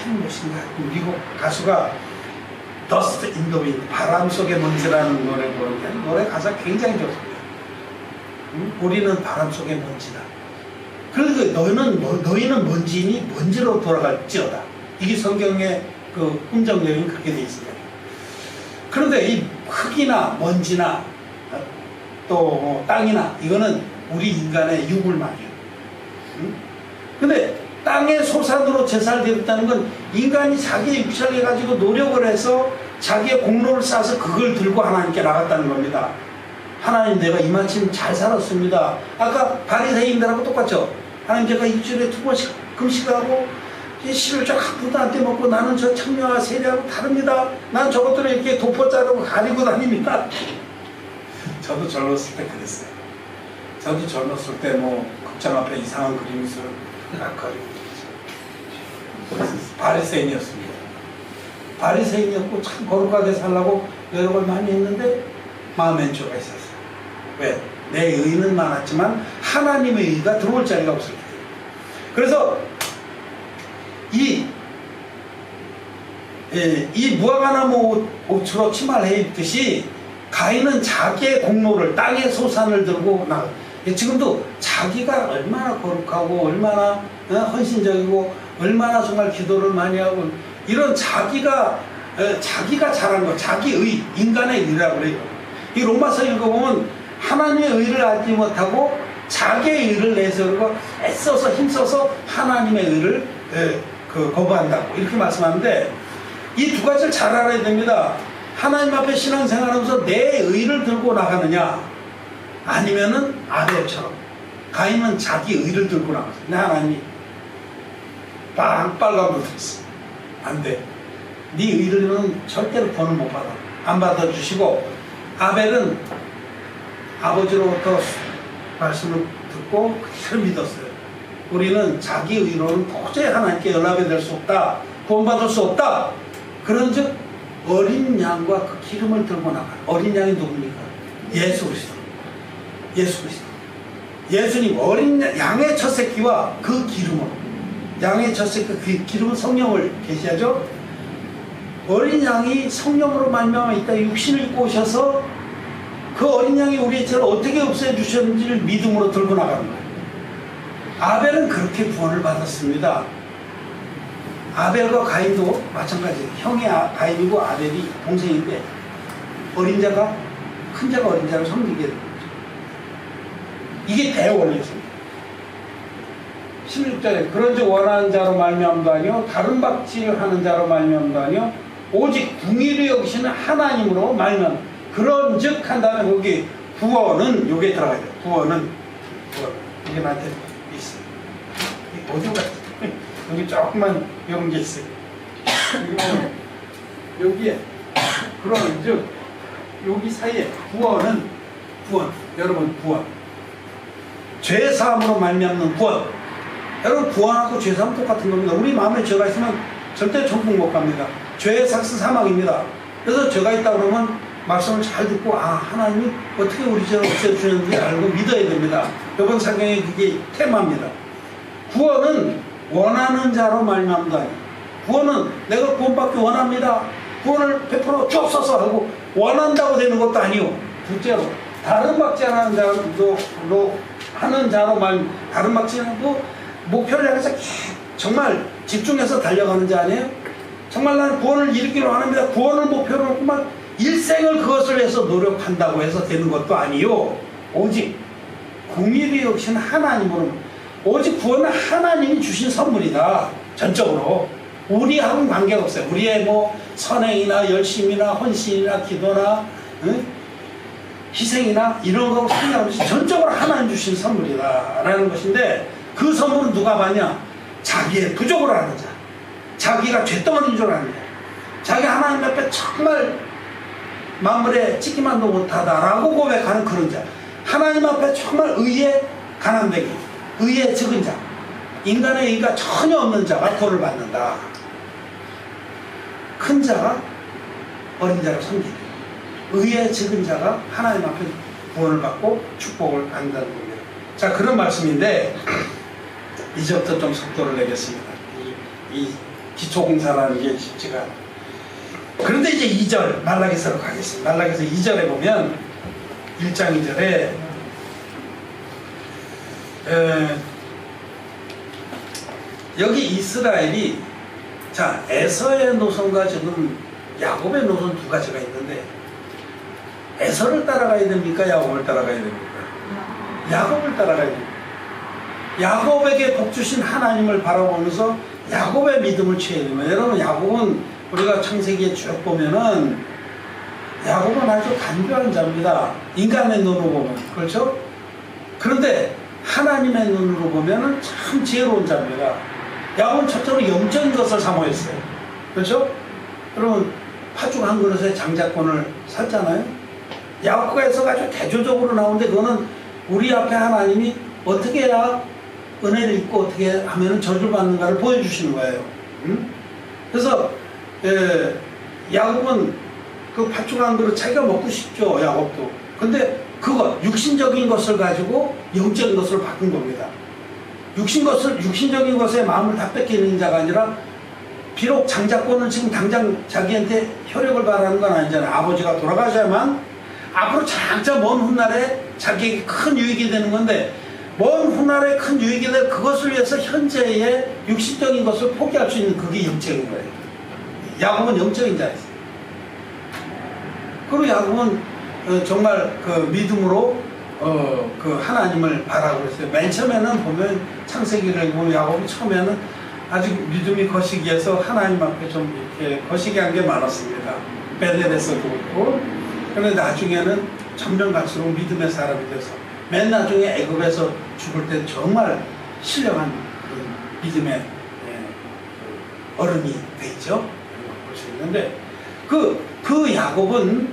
무엇인가 미국 가수가 Dust in the Wind 바람 속의 먼지라는 노래 부르는데 노래 가사 굉장히 좋습니다. 응? 우리는 바람 속의 먼지다. 그러니까 너희는 먼지니 먼지로 돌아갈지어다. 이게 성경의 그 음정 내용이 그렇게 되어 있습니다. 그런데 이 흙이나 먼지나 또 땅이나 이거는 우리 인간의 유물만이에요. 근데 땅의 소산으로 제사를 드렸다는 건 인간이 자기의 육체를 가지고 노력을 해서 자기의 공로를 쌓아서 그걸 들고 하나님께 나갔다는 겁니다. 하나님 내가 이만큼 잘 살았습니다. 아까 바리새인들하고 똑같죠. 하나님 제가 일주일에 2번씩 금식하고 11조 한 푼도 안 떼먹고 나는 저 청년과 세리하고 다릅니다. 난 저것들을 이렇게 도포 자르고 가리고 다닙니다. 저도 젊었을 때 그랬어요. 저도 젊었을 때 뭐 극장 앞에 이상한 그림이 있어요. 가리고 바리새인이었습니다. 바리새인이었고 참 거룩하게 살라고 노력을 많이 했는데 마음엔 조가 있었어요. 왜? 내 의는 많았지만 하나님의 의가 들어올 자리가 없을 때. 그래서 이 무화과나무 옷으로 치마를 해 입듯이 가인은 자기의 공로를 땅의 소산을 들고 나가. 지금도 자기가 얼마나 거룩하고 얼마나 헌신적이고 얼마나 정말 기도를 많이 하고 이런 자기가 잘한 거, 자기의, 인간의 의라고 그래요. 이 로마서 읽어보면 하나님의 의를 알지 못하고 자기의 의를 내세우고 애써서 힘써서 하나님의 의를 거부한다고 이렇게 말씀하는데 이 두 가지를 잘 알아야 됩니다. 하나님 앞에 신앙생활하면서 내 의를 들고 나가느냐 아니면은 아벨처럼 가인은 자기 의를 들고 나갔어요. 내 하나님이 빨간불 들었어. 안 돼. 네 의를 절대로 번을 못 받아. 안 받아주시고 아벨은 아버지로부터 말씀을 듣고 그대로 믿었어요. 우리는 자기 의로는 도저히 하나님께 연합이 될 수 없다. 구원받을 수 없다. 그런즉 어린 양과 그 기름을 들고 나가. 어린 양이 누굽니까? 예수 그리스도. 예수 그리스도. 예수님 어린 양의 첫 새끼와 그 기름으로. 양의 첫 새끼 그 기름은 성령을 계시하죠. 어린 양이 성령으로 말미암아 있다 육신을 입고 오셔서 그 어린 양이 우리의 죄를 어떻게 없애주셨는지를 믿음으로 들고 나가는 거예요. 아벨은 그렇게 구원을 받았습니다. 아벨과 가인도 마찬가지예요. 형이 가인이고 아벨이 동생인데 어린 자가 큰 자가 어린 자를 섬기게 되는 거죠. 이게 대원리였습니다. 16절에 그런즉 원하는 자로 말미암도 아니요 다른 박질하는 자로 말미암도 아니요 오직 궁의를 여기시는 하나님으로 말미암. 그런즉 한 다음에 거기 구원은 요게 들어가야 돼요. 구원 이게 나한테 있어요. 이게 어디로 갔지? 여기 조금만 이런 게 있어요. 여기에 그런즉 여기 사이에 구원 여러분 구원 죄 사함으로 말미암는 구원. 여러분 구원하고 죄 사함 똑같은 겁니다. 우리 마음에 죄가 있으면 절대 천국 못 갑니다. 죄의 삭스 사망입니다. 그래서 죄가 있다 그러면 말씀을 잘 듣고 하나님이 어떻게 우리 죄를 없애주셨는지 알고 믿어야 됩니다. 이번 성경의 그게 테마입니다. 구원은 원하는 자로 말미암다. 구원은 내가 구원받기 원합니다. 구원을 100% 주옵소서 하고 원한다고 되는 것도 아니요. 둘째로 다른 박제하는 자로 하는 자로만 다른 박제하고 목표를 향해서 정말 집중해서 달려가는 자 아니에요? 정말 나는 구원을 이루기로 합니다. 구원을 목표로 놓고만 일생을 그것을 위해서 노력한다고 해서 되는 것도 아니요. 오직 공의를 여기신 하나님으로 오직 구원은 하나님이 주신 선물이다. 전적으로 우리하고는 관계가 없어요. 우리의 뭐 선행이나 열심이나 헌신이나 기도나 희생이나 이런 거하고 상관없이 전적으로 하나님 주신 선물이다 라는 것인데, 그 선물은 누가 받냐? 자기의 부족을 아는 자, 자기가 죄덩어리인 줄 아는 자, 자기 하나님 앞에 정말 만물에 찍기만도 못하다라고 고백하는 그런 자, 하나님 앞에 정말 의에 가난되기, 의에 적은 자, 인간의 의가 전혀 없는 자가 구원을 받는다. 큰 자가 어린 자를 섬기기, 의에 적은 자가 하나님 앞에 구원을 받고 축복을 받는다는 겁니다. 자, 그런 말씀인데 이제부터 좀 속도를 내겠습니다. 이 기초공사라는 게 쉽지가 않아요. 그런데 이제 2절 말라기서로 가겠습니다. 말라기서 2절에 보면 1장 2절에 여기 이스라엘이, 자, 에서의 노선과 지금 야곱의 노선 두 가지가 있는데, 에서를 따라가야 됩니까? 야곱을 따라가야 됩니까? 야곱을 따라가야 됩니다. 야곱에게 복 주신 하나님을 바라보면서 야곱의 믿음을 취해야 됩니다. 여러분, 야곱은 우리가 창세기에 쭉 보면은 야곱은 아주 간교한 자입니다. 인간의 눈으로 보면. 그렇죠? 그런데 하나님의 눈으로 보면은 참 지혜로운 자입니다. 야곱은 첫째로 영적인 것을 사모했어요. 그렇죠? 여러분, 팥죽 한 그릇에 장자권을 샀잖아요. 야곱에서 아주 대조적으로 나오는데, 그거는 우리 앞에 하나님이 어떻게 해야 은혜를 입고 어떻게 하면 저주를 받는가를 보여주시는 거예요. 그래서 야곱은 그 팥죽 한 그릇 자기가 먹고 싶죠. 야곱도. 근데 그거 육신적인 것을 가지고 영적인 것을 바꾼 겁니다. 육신적인 것에 마음을 다 뺏기는 자가 아니라, 비록 장자권을 지금 당장 자기한테 효력을 바라는 건 아니잖아요. 아버지가 돌아가셔야만 앞으로 장자 먼 훗날에 자기에게 큰 유익이 되는 건데, 먼 훗날에 큰 유익이 될 그것을 위해서 현재의 육신적인 것을 포기할 수 있는, 그게 영적인 거예요. 야곱은 영적인 자였어요. 그리고 야곱은 정말 그 믿음으로 그 하나님을 바라고 그랬어요. 맨 처음에는 보면 창세기를 보면 야곱이 처음에는 아직 믿음이 거시기해서 하나님 앞에 좀 이렇게 거시기한 게 많았습니다. 베델에서도 그렇고. 그런데 나중에는 점점 갈수록 믿음의 사람이 돼서 맨 나중에 애굽에서 죽을 때 정말 신령한 그 믿음의 어른이 되죠. 볼 수 있는데, 그 야곱은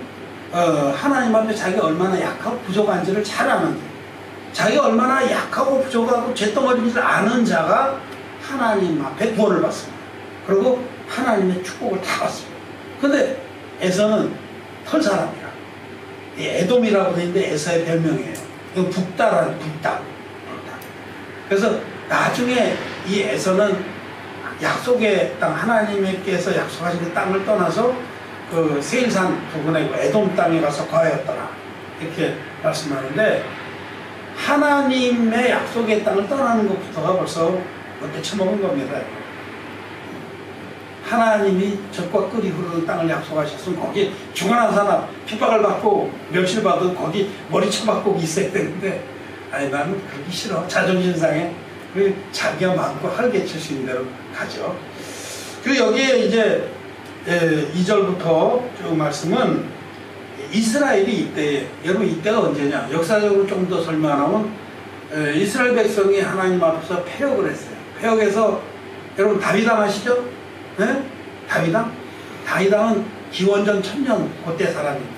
하나님 앞에 자기가 얼마나 약하고 부족한지를 잘 아는, 자기가 얼마나 약하고 부족하고 죄덩어리인 줄 아는 자가 하나님 앞에 구원을 받습니다. 그리고 하나님의 축복을 다 받습니다. 그런데 에서는 털 사람이라, 에돔이라고 되어 있는데 에서의 별명이에요. 이거 북다라는 북다. 그래서 나중에 이 에서는 약속의 땅, 하나님께서 약속하신 그 땅을 떠나서 그 세일산 부근에 에돔 땅에 가서 거하였더라, 이렇게 말씀하는데, 하나님의 약속의 땅을 떠나는 것부터가 벌써 어때 처먹은 겁니다. 하나님이 젖과 꿀이 흐르는 땅을 약속하셨으면 거기 중환한 사람 핍박을 받고 멸시를 받고 거기 머리 쳐박고 있어야 되는데, 아니 나는 그러기 싫어. 자존심 상해. 자기가 마음껏 활개칠 수 있는 대로 가죠. 그리고 여기에 이제 2절부터 쭉 말씀은 이스라엘이 이때, 여러분 이때가 언제냐, 역사적으로 좀 더 설명하면 이스라엘 백성이 하나님 앞에서 패역을 했어요. 패역해서, 여러분 다윗왕 아시죠? 네? 다윗왕은 기원전 1000년 그때 사람입니다.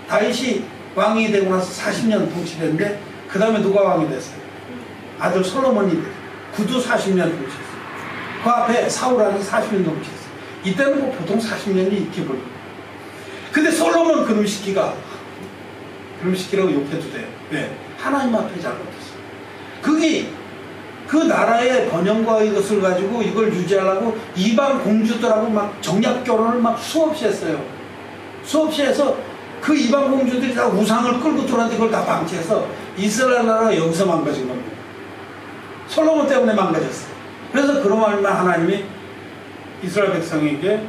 다윗이 왕이 되고 나서 40년 통치했는데, 그 다음에 누가 왕이 됐어요? 아들 솔로몬이 됐어요. 그도 40년 통치했어요. 그 앞에 사울왕이 40년 통치했어요. 이때는 뭐 보통 40년이 기본. 근데 솔로몬 그놈 시키라고 욕해도 돼요. 왜? 하나님 앞에 잘못했어요. 그 나라의 번영과 이것을 가지고 이걸 유지하려고 이방 공주들하고 막 정략 결혼을 막 수없이 했어요. 수없이 해서 그 이방 공주들이 다 우상을 끌고 들어왔는데 그걸 다 방치해서 이스라엘 나라가 여기서 망가진 겁니다. 솔로몬 때문에 망가졌어요. 그래서 그런 말만 하나님이 이스라엘 백성에게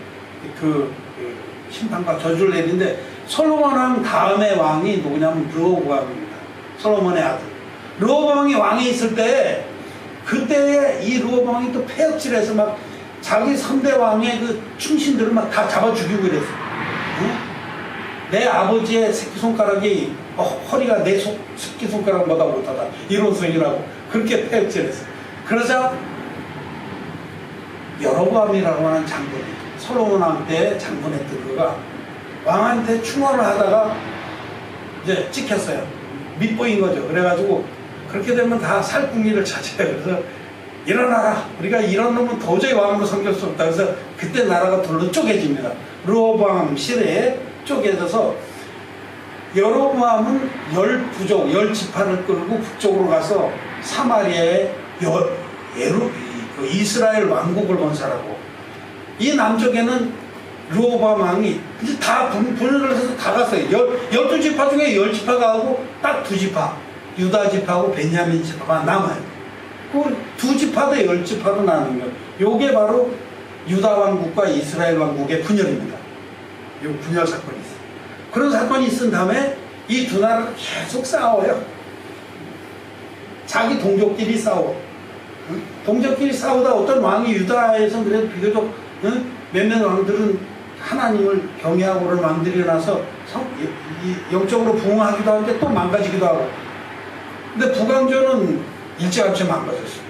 그 심판과 저주를 내리는데, 솔로몬 왕 다음에 왕이 누구냐면 르호보암입니다. 솔로몬의 아들. 르호보암이 왕이 있을 때, 그때에 이 르호보암이 또 폐역질해서 막 자기 3대 왕의 그 충신들을 막 다 잡아 죽이고 이랬어요. 응? 내 아버지의 새끼손가락이 허리가 내 새끼손가락보다 못하다, 이런 소리라고 그렇게 폐역질했어요. 그러자 여로보암이라고 하는 장군이, 솔로몬 왕 때 장군했던 그가 왕한테 충원을 하다가 이제 찍혔어요. 밑보인 거죠. 그래가지고 그렇게 되면 다 살궁리를 차지해요. 그래서 일어나라, 우리가 이런 놈은 도저히 왕으로 섬길 수 없다. 그래서 그때 나라가 둘로 쪼개집니다. 르호보암 시대에 쪼개져서 여로보암은 10부족 10지파를 끌고 북쪽으로 가서 사마리아에 이스라엘 왕국을 건설하고, 이 남쪽에는 르호보암 왕이 이제 다 분열을 해서 다 갔어요. 12지파 중에 10지파가 하고 딱 2지파, 유다 지파하고 베냐민 지파가 남아요. 그 2지파도 10지파도 나는 거예요. 요게 바로 유다 왕국과 이스라엘 왕국의 분열입니다. 요 분열 사건이 있어요. 그런 사건이 있은 다음에 이 두 나라가 계속 싸워요. 자기 동족끼리 싸워. 동족끼리 싸우다 어떤 왕이, 유다에서 그래도 비교적 몇몇 왕들은 하나님을 경외하고 그런 왕들이 일어나서 영적으로 부흥하기도 하는데 또 망가지기도 하고. 근데 북왕조는 일찌감치 망가졌어요.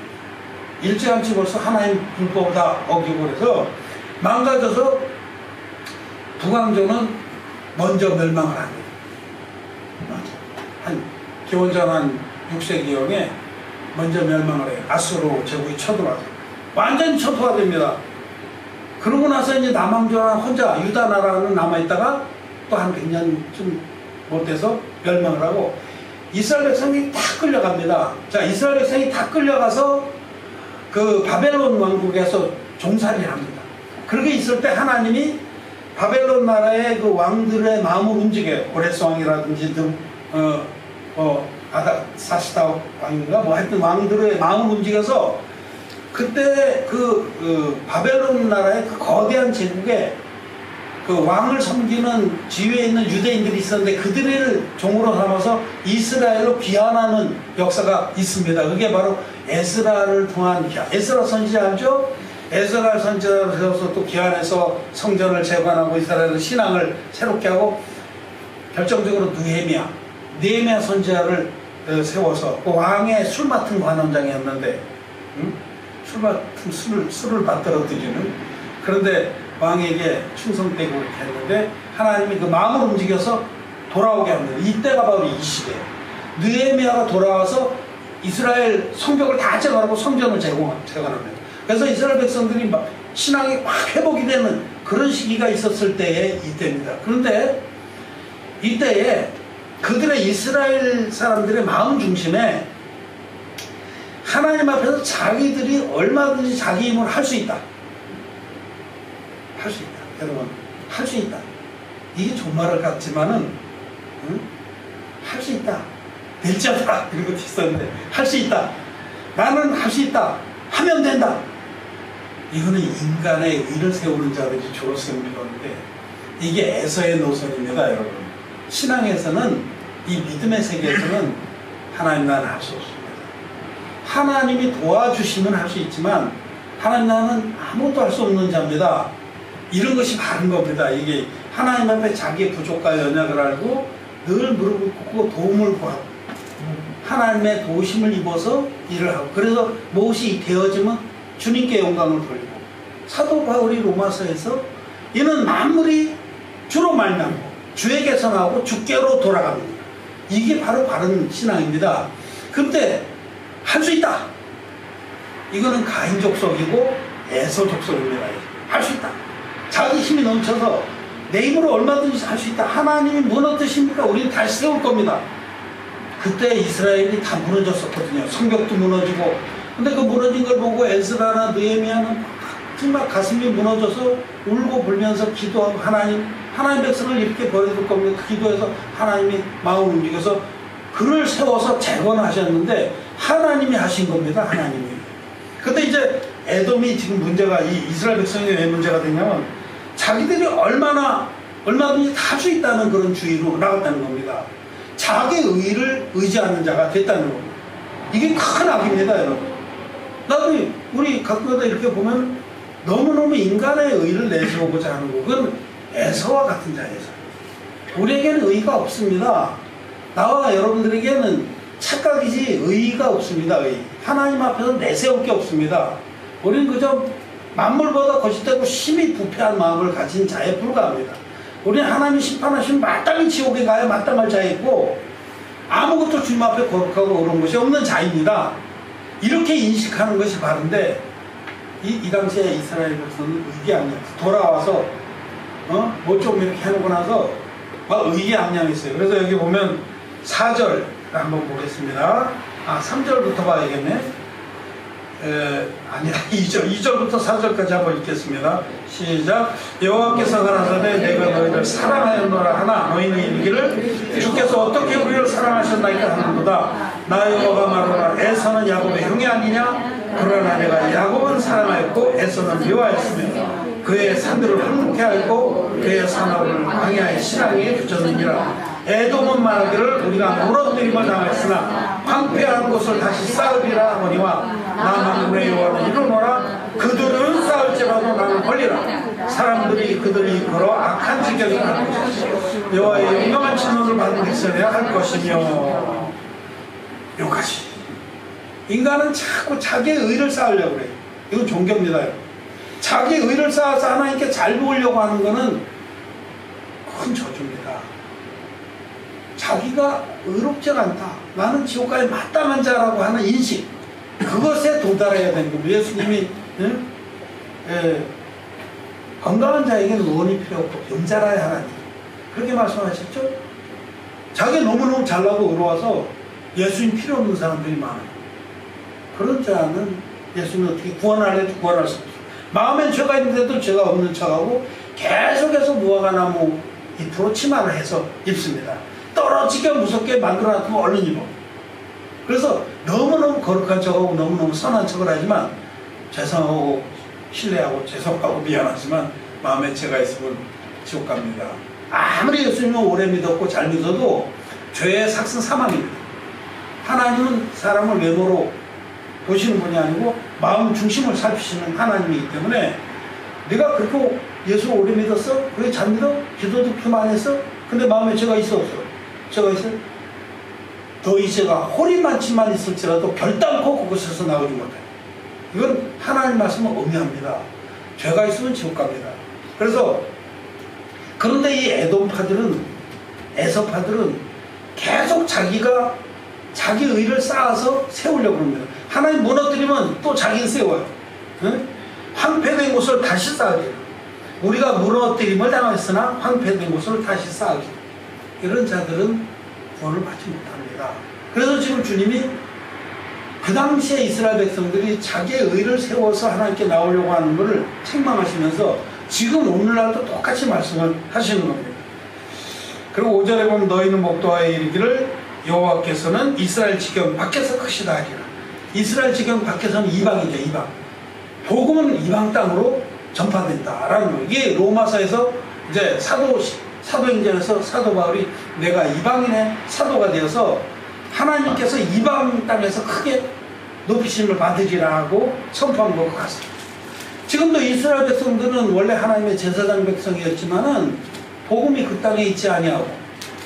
일찌감치 벌써 하나님 불법을 다 어기고 그래서 망가져서 북왕조는 먼저 멸망을 합니다. 기원전 한 6세기경에 먼저 멸망을 해요. 아수르 제국이 쳐들어와서 완전히 초토화됩니다. 그러고 나서 이제 남왕조나 혼자 유다 나라는 남아있다가 또 한 100년쯤 못 돼서 멸망을 하고, 이스라엘 백성이 다 끌려갑니다. 자, 이스라엘 백성이 다 끌려가서 그 바벨론 왕국에서 종살이를 합니다. 그렇게 있을 때 하나님이 바벨론 나라의 그 왕들의 마음을 움직여요. 고레스 왕이라든지 아닥사스다 왕인가 뭐 하여튼 왕들의 마음을 움직여서, 그때 바벨론 나라의 그 거대한 제국에 그 왕을 섬기는 지위에 있는 유대인들이 있었는데 그들을 종으로 삼아서 이스라엘로 귀환하는 역사가 있습니다. 그게 바로 에스라를 통한 에스라 선지자 알죠? 에스라 선지자를 세워서 또 귀환해서 성전을 재건하고 이스라엘 신앙을 새롭게 하고, 결정적으로 느헤미야 선지자를 세워서 그 왕의 술 맡은 관원장이었는데, 술 맡은 술을 받들어 드리는, 그런데 왕에게 충성되고 이렇게 했는데 하나님이 그 마음을 움직여서 돌아오게 합니다. 이때가 바로 이 시대예요. 느헤미야가 돌아와서 이스라엘 성벽을 다 재건하고 성전을 재건합니다. 그래서 이스라엘 백성들이 막 신앙이 확 회복이 되는 그런 시기가 있었을 때에 이때입니다. 그런데 이때에 그들의 이스라엘 사람들의 마음 중심에 하나님 앞에서 자기들이 얼마든지 자기 힘으로 할 수 있다. 할 수 있다. 여러분, 할 수 있다. 이게 존말을 같지만은, 할 수 있다. 될지 않다. 이런 것도 있었는데, 할 수 있다. 나는 할 수 있다. 하면 된다. 이거는 인간의 의를 세우는 자들이 주로 쓰는 건데, 이게 에서의 노선입니다, 여러분. 신앙에서는, 이 믿음의 세계에서는 하나님 나는 할 수 없습니다. 하나님이 도와주시면 할 수 있지만, 하나님 나는 아무것도 할 수 없는 자입니다. 이런 것이 바른 겁니다. 이게 하나님 앞에 자기의 부족과 연약을 알고 늘 무릎을 꿇고 도움을 구하고 하나님의 도우심을 입어서 일을 하고, 그래서 무엇이 되어지면 주님께 영광을 돌리고, 사도 바울이 로마서에서 이는 만물이 주로 말미암고 주에게서 나오고 주께로 돌아갑니다. 이게 바로 바른 신앙입니다. 그런데 할 수 있다. 이거는 가인 족속이고 에서 족속입니다. 할 수 있다. 자기 힘이 넘쳐서 내 힘으로 얼마든지 할 수 있다. 하나님이 무너뜨십니까? 우리는 다시 세울 겁니다. 그때 이스라엘이 다 무너졌었거든요. 성벽도 무너지고 근데 그 무너진 걸 보고 에스라나 느헤미야는 정말 가슴이 무너져서 울고 불면서 기도하고 하나님 백성을 이렇게 버려둘 겁니다. 기도해서 하나님이 마음을 움직여서 그를 세워서 재건하셨는데 하나님이 하신 겁니다. 하나님이. 근데 이제 에돔이 지금 문제가 이 이스라엘 백성이 왜 문제가 되냐면 자기들이 얼마든지 다 할 수 있다는 그런 주의로 나갔다는 겁니다. 자기 의를 의지하는 자가 됐다는 겁니다. 이게 큰 악입니다, 여러분. 나도 우리 가끔가다 이렇게 보면 너무너무 인간의 의를 내세우고자 하는 거, 그건 에서와 같은 자예요. 우리에게는 의가 없습니다. 나와 여러분들에게는 착각이지 의가 없습니다. 의. 하나님 앞에서 내세울 게 없습니다. 우리는 그저 만물보다 거짓되고 심히 부패한 마음을 가진 자에 불과합니다. 우리는 하나님이 심판하시면 마땅히 지옥에 가야 마땅할 자이고 아무것도 주님 앞에 거룩하고 어려운 것이 없는 자입니다. 이렇게 인식하는 것이 바른데 이 당시에 이스라엘 백성은 의기양양 돌아와서 뭐 좀 이렇게 해놓고 나서 막 의기양양했어요. 그래서 여기 보면 4절 한번 보겠습니다. 3절부터 봐야겠네. 아니야, 2절부터 4절까지 한번 읽겠습니다. 시작. 여호와께서 가라사대 내가 너희를 사랑하였노라 하나 너희는 이르기를 주께서 어떻게 우리를 사랑하셨나이까 하는도다. 나 여호와가 말하노라 에서는 야곱의 형이 아니냐. 그러나 내가 야곱은 사랑하였고 에서는 미워하였으며 그의 산들을 황폐 하였고 그의 산업을 광야의 신앙에 붙였느니라. 에돔은 말하기를 우리가 무너뜨림을 당했으나 황폐한 곳을 다시 쌓으리라 하거니와 나 만군의 여호와는 이르노라. 그들은 쌓을지라도 나는 벌리라. 사람들이 그들이 걸어 악한 지경에 갈 것이며 여호와의 영영한 진노를 받은 백성이야 할 것이며. 여기까지. 인간은 자꾸 자기의 의를 쌓으려고 그래요. 이건 종교입니다. 자기 의를 쌓아서 하나님께 잘 보이려고 하는 것은 큰 저주입니다. 자기가 의롭지 않다. 나는 지옥가에 마땅한 자라고 하는 인식. 그것에 도달해야 되는 겁니다. 예수님이 건강한 자에게는 의원이 필요 없고 병자라야 하나니 그렇게 말씀하셨죠? 자기 너무너무 잘나고 의로워서 예수님 필요 없는 사람들이 많아요. 그런 자는 예수님이 어떻게 구원하려도 구원할 수 없어요. 마음엔 죄가 있는데도 죄가 없는 척하고 계속해서 무화과나무 잎으로 치마를 해서 입습니다. 떨어지게 무섭게 만들어놨으면 얼른 입어. 그래서 너무너무 거룩한 척하고 너무너무 선한 척을 하지만 죄송하고 신뢰하고 죄송하고 미안하지만 마음에 죄가 있으면 지옥 갑니다. 아무리 예수님을 오래 믿었고 잘 믿어도 죄의 삭은 사망입니다. 하나님은 사람을 외모로 보시는 분이 아니고 마음 중심을 살피시는 하나님이기 때문에 내가 그렇게 예수 오래 믿었어? 그래 잘 믿어? 기도도 그렇게 많이 했어? 근데 마음에 죄가 있어 없어? 죄가 있어? 너희 죄가 호리만치만 있을지라도 결단코 그곳에서 나오지 못해. 이건 하나님 말씀은 엄미합니다. 죄가 있으면 지옥 갑니다. 그래서 그런데 이 에돔파들은 에서파들은 계속 자기가 자기 의를 쌓아서 세우려고 합니다. 하나님 무너뜨리면 또 자기를 세워요. 응? 황폐된 곳을 다시 쌓아요. 우리가 무너뜨림을 당했으나 황폐된 곳을 다시 쌓아요. 이런 자들은 구원을 받지 못합니다. 그래서 지금 주님이 그 당시에 이스라엘 백성들이 자기의 의를 세워서 하나님께 나오려고 하는 것을 책망하시면서 지금 오늘날도 똑같이 말씀을 하시는 겁니다. 그리고 5절에 보면 너희는 목도하여 이르기를 여호와께서는 이스라엘 지경 밖에서 크시다 하리라. 이스라엘 지경 밖에서는 이방이죠. 이방. 복음은 이방 땅으로 전파된다라는 거예요. 이게 로마서에서 이제 사도행전에서 사도 바울이 내가 이방인의 사도가 되어서 하나님께서 이방 땅에서 크게 높이심을 받으리라 하고 선포한 것 같습니다. 지금도 이스라엘 백성들은 원래 하나님의 제사장 백성이었지만은 복음이 그 땅에 있지 아니하고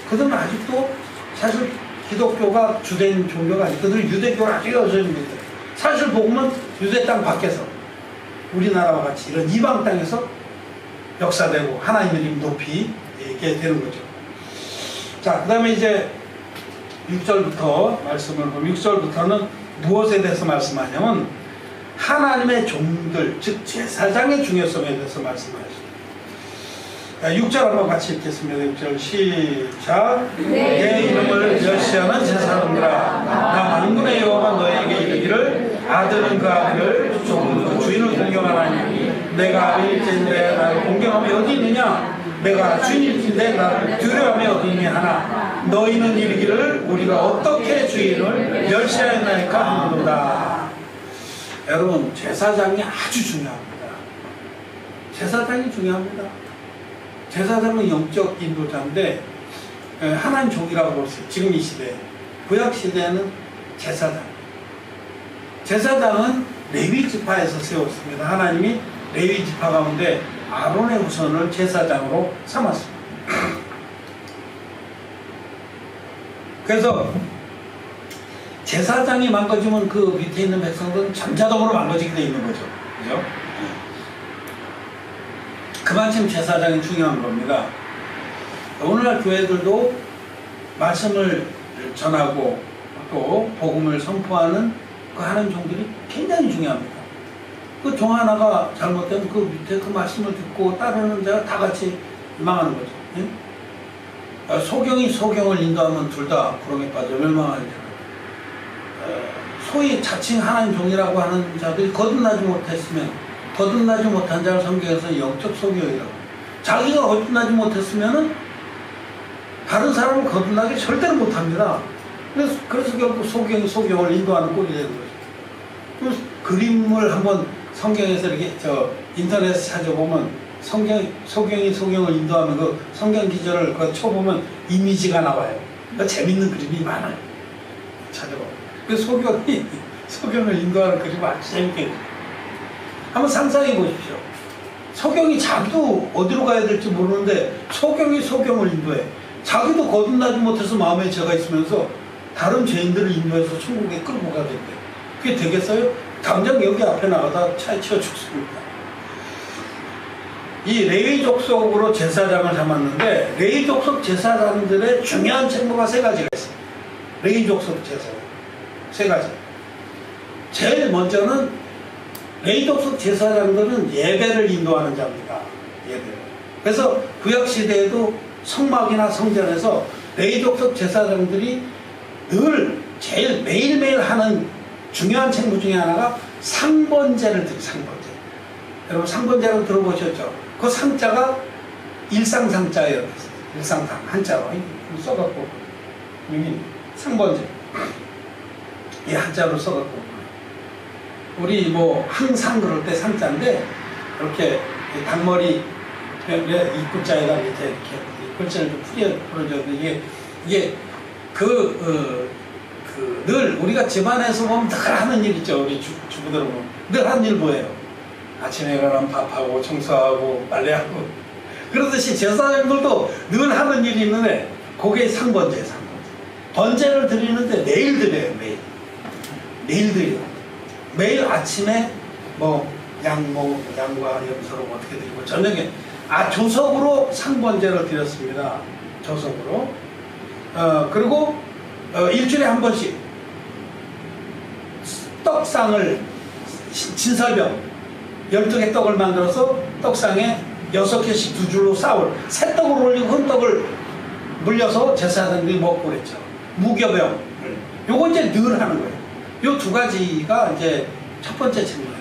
그들은 아직도 사실 기독교가 주된 종교가 아니고 그들은 유대교를 아주 여전입니다. 사실 복음은 유대 땅 밖에서 우리나라와 같이 이런 이방 땅에서 역사되고 하나님의 이름 높이 얘기게 되는 거죠. 자, 그 다음에 이제 6절부터 말씀을 보면 6절부터는 무엇에 대해서 말씀하냐면 하나님의 종들, 즉 제사장의 중요성에 대해서 말씀하십니다. 6절 한번 같이 읽겠습니다. 6절 시작. 내 이름을 멸시하는 제사장들아 나 만군의 여호와가 너에게 이르기를 아들은 그 아비를 조금 주인을 공경하나니 내가 아비일진데 나를 공경함이 어디 있느냐? 내가 주인일진데 나를 두려움이 어디 있냐 하나 너희는 이르기를 우리가 어떻게 주인을 멸시하였나이까 하는도다. 여러분, 제사장이 아주 중요합니다. 제사장이 중요합니다. 제사장은 영적 인도자인데 하나님 종이라고 볼 수 있어요. 지금 이 시대에. 구약 시대에는 제사장은 레위 지파에서 세웠습니다. 하나님이 레위 지파 가운데 아론의 후손을 제사장으로 삼았습니다. 그래서 제사장이 망가지면 그 밑에 있는 백성들은 전자동으로 망가지게 되어 있는 거죠. 그죠? 그만큼 제사장이 중요한 겁니다. 오늘날 교회들도 말씀을 전하고 또 복음을 선포하는 그 하는 종들이 굉장히 중요합니다. 그 종 하나가 잘못되면 그 밑에 그 말씀을 듣고 따르는 자가 다 같이 망하는 거죠. 예? 소경이 소경을 인도하면 둘 다 구렁에 빠져 멸망하는 자. 소위 자칭 하나님 종이라고 하는 자들이 거듭나지 못한 자를 성경에서 영적 소경이라고. 자기가 거듭나지 못했으면은 다른 사람을 거듭나게 절대로 못합니다. 그래서 결국 소경이 소경을 인도하는 꼴이 되는 거죠. 그림을 한번 성경에서 이렇게 인터넷에 찾아보면 소경이 소경을 인도하는 그 성경 기절을 쳐보면 이미지가 나와요. 그러니까 재밌는 그림이 많아요. 찾아보면. 그 소경이 소경을 인도하는 그림이 아주 재밌게 한번 상상해 보십시오. 소경이 자기도 어디로 가야 될지 모르는데 소경이 소경을 인도해. 자기도 거듭나지 못해서 마음에 죄가 있으면서 다른 죄인들을 인도해서 천국에 끌고 가야 된대. 그게 되겠어요? 당장 여기 앞에 나가다 차에 치여 죽습니다. 이 레위 족속으로 제사장을 삼았는데 레위 족속 제사장들의 중요한 책무가 세 가지가 있습니다. 레위 족속 제사장 세 가지. 제일 먼저는 레위 족속 제사장들은 예배를 인도하는 자입니다. 예배를. 그래서 구약 시대에도 성막이나 성전에서 레위 족속 제사장들이 늘 제일 매일매일 하는 중요한 책무 중에 하나가 상번제를 드려요. 상번제. 여러분 상번제라고 들어보셨죠? 그 상자가 일상상자예요. 일상상 한자로 써갖고 여기 상번제 이 한자로 써갖고 우리 뭐 항상 그럴 때 상자인데 이렇게 단머리 입구자에다 밑에 이렇게 글자를 좀 풀어줘도 이게 늘 우리가 집안에서 보면 늘 하는 일 있죠. 우리 주부들은 늘 하는 일 뭐예요? 아침에 일어나면 밥하고 청소하고 빨래하고 그러듯이 제사장들도 늘 하는 일이 있는데 그게 상번제. 번제를 드리는데 매일 드려요. 매일 드려요. 매일 아침에 양과 염소로 어떻게 드리고 저녁에 조석으로 상번제를 드렸습니다. 조석으로. 그리고 일주일에 한 번씩 떡상을 진설병 12개 떡을 만들어서 떡상에 6개씩 두 줄로 쌓을 새떡을 올리고 흠떡을 물려서 제사장들이 먹고 그랬죠. 무교병 요거 이제 늘 하는 거예요. 요 두 가지가 이제 첫 번째 책무예요.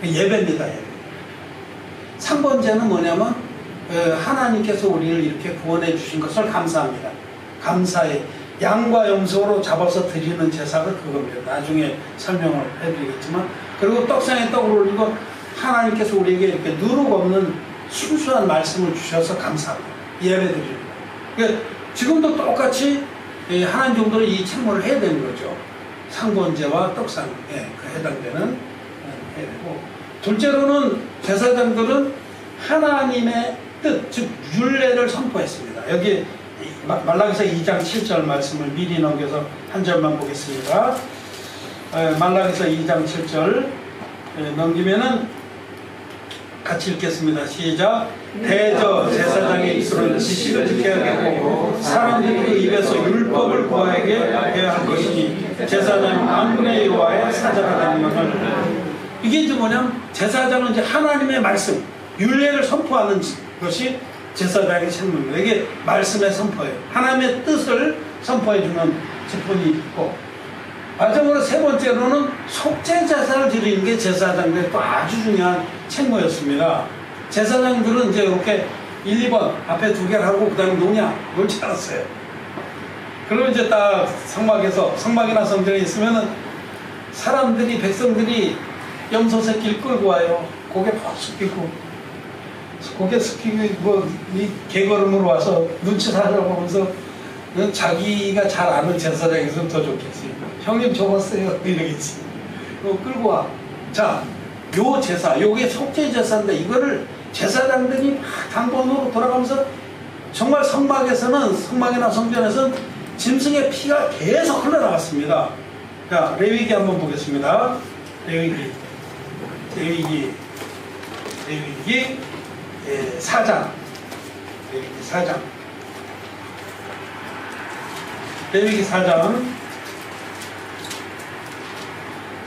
예배입니다. 예배. 상번제는 뭐냐면 하나님께서 우리를 이렇게 구원해 주신 것을 감사합니다. 감사해. 양과 염소로 잡아서 드리는 제사가 그겁니다. 나중에 설명을 해드리겠지만 그리고 떡상에 떡을 올리고 하나님께서 우리에게 이렇게 누룩 없는 순수한 말씀을 주셔서 감사합니다. 예배드립니다. 그러니까 지금도 똑같이 하나님 정도로 이 책무를 해야 되는 거죠. 상번제와 떡상에 해당되는 해야 되고 둘째로는 제사장들은 하나님의 뜻, 즉 율례를 선포했습니다. 여기 말라기서 2장 7절 말씀을 미리 넘겨서 한 절만 보겠습니다. 말라기서 2장 7절 넘기면은 같이 읽겠습니다. 시작. 대저 제사장의 입술은 지식을 지켜야 하겠고 사람들이 그 입에서 율법을 구하게 해야 할 것이니 제사장은 만군의 여호와의 사자가 되는 것을. 이게 이제 뭐냐면 제사장은 이제 하나님의 말씀 율례를 선포하는 것이 제사장의 책무입니다. 이게 말씀의 선포예요. 하나님의 뜻을 선포해주는 직분이 있고 마지막으로 세 번째로는 속죄 제사를 드리는 게 제사장들의 또 아주 중요한 책무였습니다. 제사장들은 이제 이렇게 1, 2번 앞에 두 개를 하고 그 다음에 놓지 않았어요. 그러면 이제 딱 성막이나 성전에 있으면은 사람들이, 백성들이 염소 새끼를 끌고 와요. 고개 팍 숙이고, 고개 숙이고, 이 개걸음으로 와서 눈치 살아보면서 자기가 잘 아는 제사장에서는 더 좋겠지. 형님 적었어요. 이러겠지. 끌고 와. 자, 요 제사, 요게 속죄 제사인데 이거를 제사장들이 막 단번으로 돌아가면서 정말 성막이나 성전에서는 짐승의 피가 계속 흘러나갔습니다. 자, 레위기 한번 보겠습니다. 레위기 4장. 레위기 4장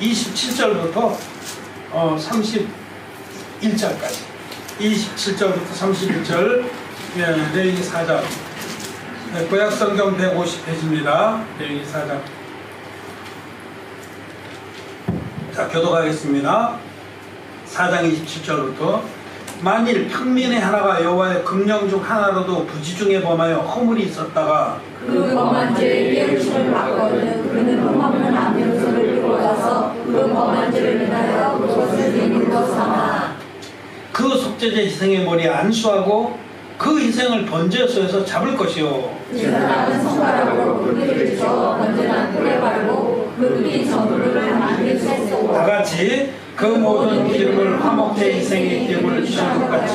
27절부터 31절까지 27절부터 31절 레위기 4장 구약성경 150페이지입니다. 레위기 4장. 자, 교독하겠습니다. 4장 27절부터 만일 평민의 하나가 여호와의 금령 중 하나로도 부지 중에 범하여 허물이 있었다가 그 범한 죄의 깨우침을 받거든 그는 흠없는 암염소를 끌고 와서 그 범한 죄를 인하여 그것을 예물로 삼아 그 속죄제 희생의 머리에 안수하고 그 희생을 번제소에서 잡을 것이요. 제사장은 손가락으로 꿀을 쳐 번제단 꿀에 바르고 그 피 전부를 하나님께 쏟고 다 같이 그 모든 기름을 화목제 희생의 기름을 주신 것 같이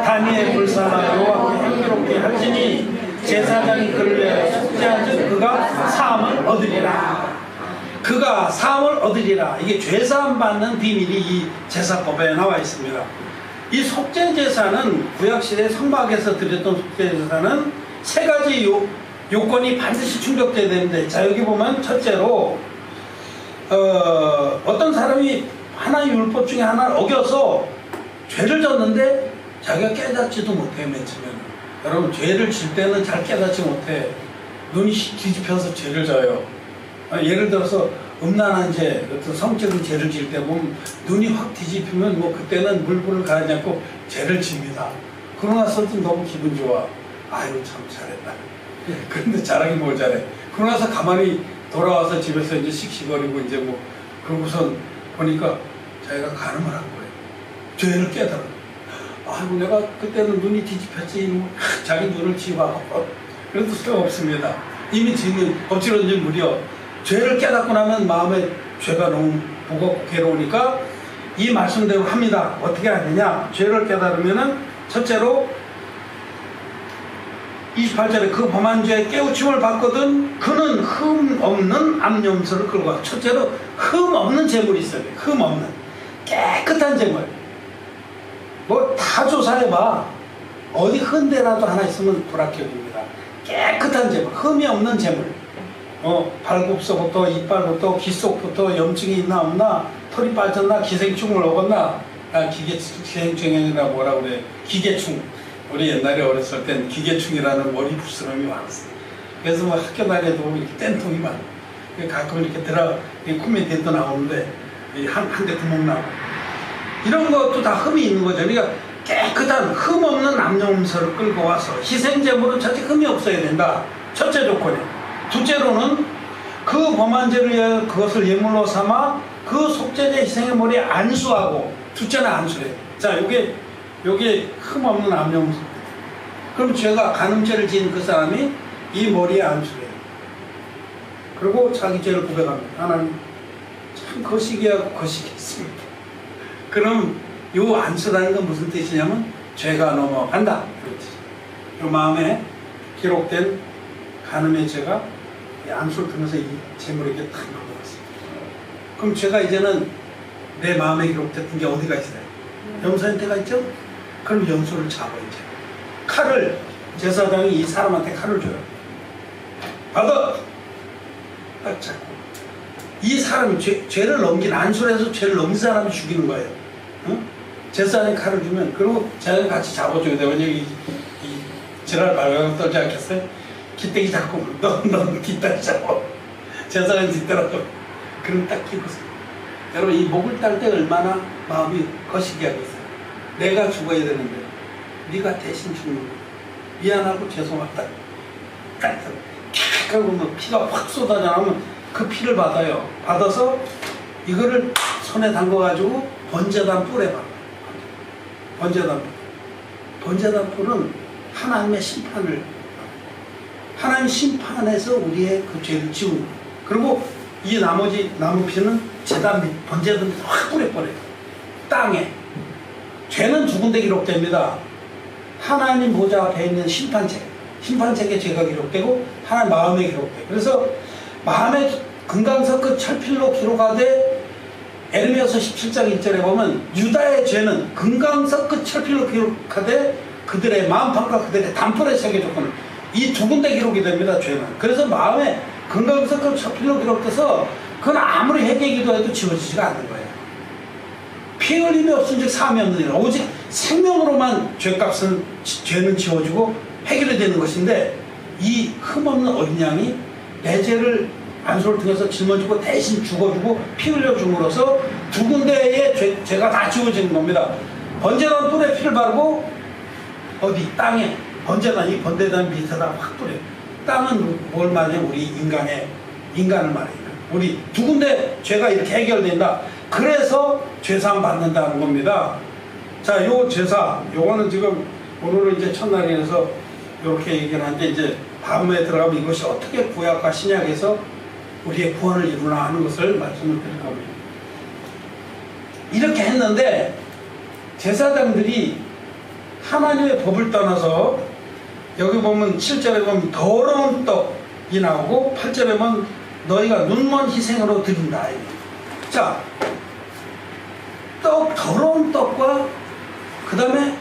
단위의 불사나 여호와께 행복게 할지니 제사장이 그를 위하여 속죄한즉 그가 사함을 얻으리라. 그가 사함을 얻으리라. 이게 죄사함 받는 비밀이 이 제사법에 나와 있습니다. 이 속죄 제사는 구약시대 성막에서 드렸던 속죄 제사는 세 가지 요건이 반드시 충족돼야 되는데, 자 여기 보면 첫째로 어떤 사람이 하나의 율법 중에 하나를 어겨서 죄를 졌는데 자기가 깨닫지도 못해. 맨 처음에는 여러분 죄를 질 때는 잘 깨닫지 못해. 눈이 뒤집혀서 죄를 져요. 예를 들어서 음란한 죄, 어떤 성적인 죄를 질 때 보면 눈이 확 뒤집히면 뭐 그때는 물불을 가리지 않고 죄를 집니다. 그러고 나서도 너무 기분 좋아. 아이고 참 잘했다. 그런데 잘하긴 뭘 잘해. 그러고 나서 가만히 돌아와서 집에서 이제 씩씩거리고 이제 뭐 그러고선 보니까 자기가 간음을 한 거예요. 죄를 깨달아. 아이고 내가 그때는 눈이 뒤집혔지. 뭐 자기 눈을 지워. 그래도 소용없습니다. 이미 지금 엎질러진 물이요. 죄를 깨닫고 나면 마음에 죄가 너무 무겁고 괴로우니까 이 말씀대로 합니다. 어떻게 하느냐? 죄를 깨달으면은 첫째로 28절에 그 범한 죄에 깨우침을 받거든 그는 흠 없는 암염소를 끌고 와. 첫째로 흠 없는 재물이 있어야 돼. 흠 없는 깨끗한 재물. 뭐 다 조사해봐. 어디 흔대라도 하나 있으면 불합격입니다. 깨끗한 재물, 흠이 없는 재물. 발굽서부터 이빨부터 귀 속부터 염증이 있나 없나, 털이 빠졌나, 기생충을 먹었나. 기생충이라 뭐라 그래, 기계충. 우리 옛날에 어렸을 땐 기계충이라는 머리 부스럼이 많았어. 그래서 뭐 학교 다니도 이렇게 뗀통이 많아. 가끔 이렇게 코미디에도 나오는데 한 대 구멍 나고 이런 것도 다 흠이 있는 거죠. 그러니까 깨끗한 흠 없는 암염소를 끌고 와서 희생제물은 첫째 흠이 없어야 된다. 첫째 조건이. 둘째로는 그 범한 죄를 위하여 그것을 예물로 삼아 그 속죄제 희생의 머리에 안수하고, 둘째는 안수래요. 자, 요게 흠 없는 암염소. 그럼 죄가 간음죄를 지은 그 사람이 이 머리에 안수래요. 그리고 자기 죄를 고백합니다. 하나님 참 거시기하고 거시기했습니다. 그럼 요 안수라는 건 무슨 뜻이냐면 죄가 넘어간다. 그렇지. 요 마음에 기록된 간음의 죄가 안수를 통해서 이 재물에게 탁 넘어갔어요. 그럼 죄가 이제는 내 마음에 기록됐던 게 어디가 있어요? 염소한테가 있죠? 그럼 염소를 잡아 이제. 칼을, 제사장이 이 사람한테 칼을 줘요. 받아! 딱 잡고. 이 사람이 죄를 넘긴, 안수를 해서 죄를 넘긴 사람이 죽이는 거예요. 응? 제사장이 칼을 주면, 그리고 제사장이 같이 잡아줘야 돼요. 왜냐면 이 지랄 발광 떨지 않겠어요? 기대기 잡고, 넌 기대기 잡아. 제사장 짓더라고. 그럼 딱 끼고서. 여러분, 이 목을 딸 때 얼마나 마음이 거시기하겠어요. 내가 죽어야 되는데 네가 대신 죽는 거야. 미안하고 죄송하다. 딱 하고 뭐 피가 확 쏟아져 나오면 그 피를 받아요. 받아서 이거를 손에 담궈가지고 번제단 뿔에 박아요. 번제단 뿔. 번제단 뿔은 하나님의 심판을, 하나님 심판에서 우리의 그 죄를 지우는 거예요. 그리고 이 나머지 나무 피는 제단 밑, 번제단 밑에 확 뿌려버려요. 땅에. 죄는 두 군데 기록됩니다. 하나님 보좌 앞에 있는 심판책, 심판책에 죄가 기록되고 하나님 마음에 기록돼요. 그래서 마음의 금강석 끝 철필로 기록하되 에르미야서 17장 1절에 보면 유다의 죄는 금강석 끝 철필로 기록하되 그들의 마음판과 그들의 단풀에 새겨졌거든. 이 두 군데 기록이 됩니다. 죄는. 그래서 마음에 금강석 끝 철필로 기록돼서 그건 아무리 회개기도 해도 지워지지가 않는 거예요. 피 흘림이 없은즉 사함이 없는 일. 오직 생명으로만 죄값은, 죄는 지워지고 해결이 되는 것인데, 이 흠없는 어린 양이 내 죄를 안소를 통해서 짊어지고 대신 죽어주고 피 흘려줌으로써 두 군데의 죄가 다 지워지는 겁니다. 번제단 뿔에 피를 바르고 어디 땅에 번제단이 번제단 밑에다 확 뿌려요. 땅은 뭘 말해? 우리 인간을 말해요. 우리 두 군데 죄가 이렇게 해결된다. 그래서 죄사함 받는다는 겁니다. 자, 요 제사, 요거는 지금 오늘은 이제 첫날이라서 이렇게 얘기를 하는데, 이제 다음에 들어가면 이것이 어떻게 구약과 신약에서 우리의 구원을 이루나 하는 것을 말씀을 드릴 겁니다. 이렇게 했는데 제사장들이 하나님의 법을 떠나서, 여기 보면 7절에 보면 더러운 떡이 나오고 8절에 보면 너희가 눈먼 희생으로 드린다. 자, 더러운 떡과 그 다음에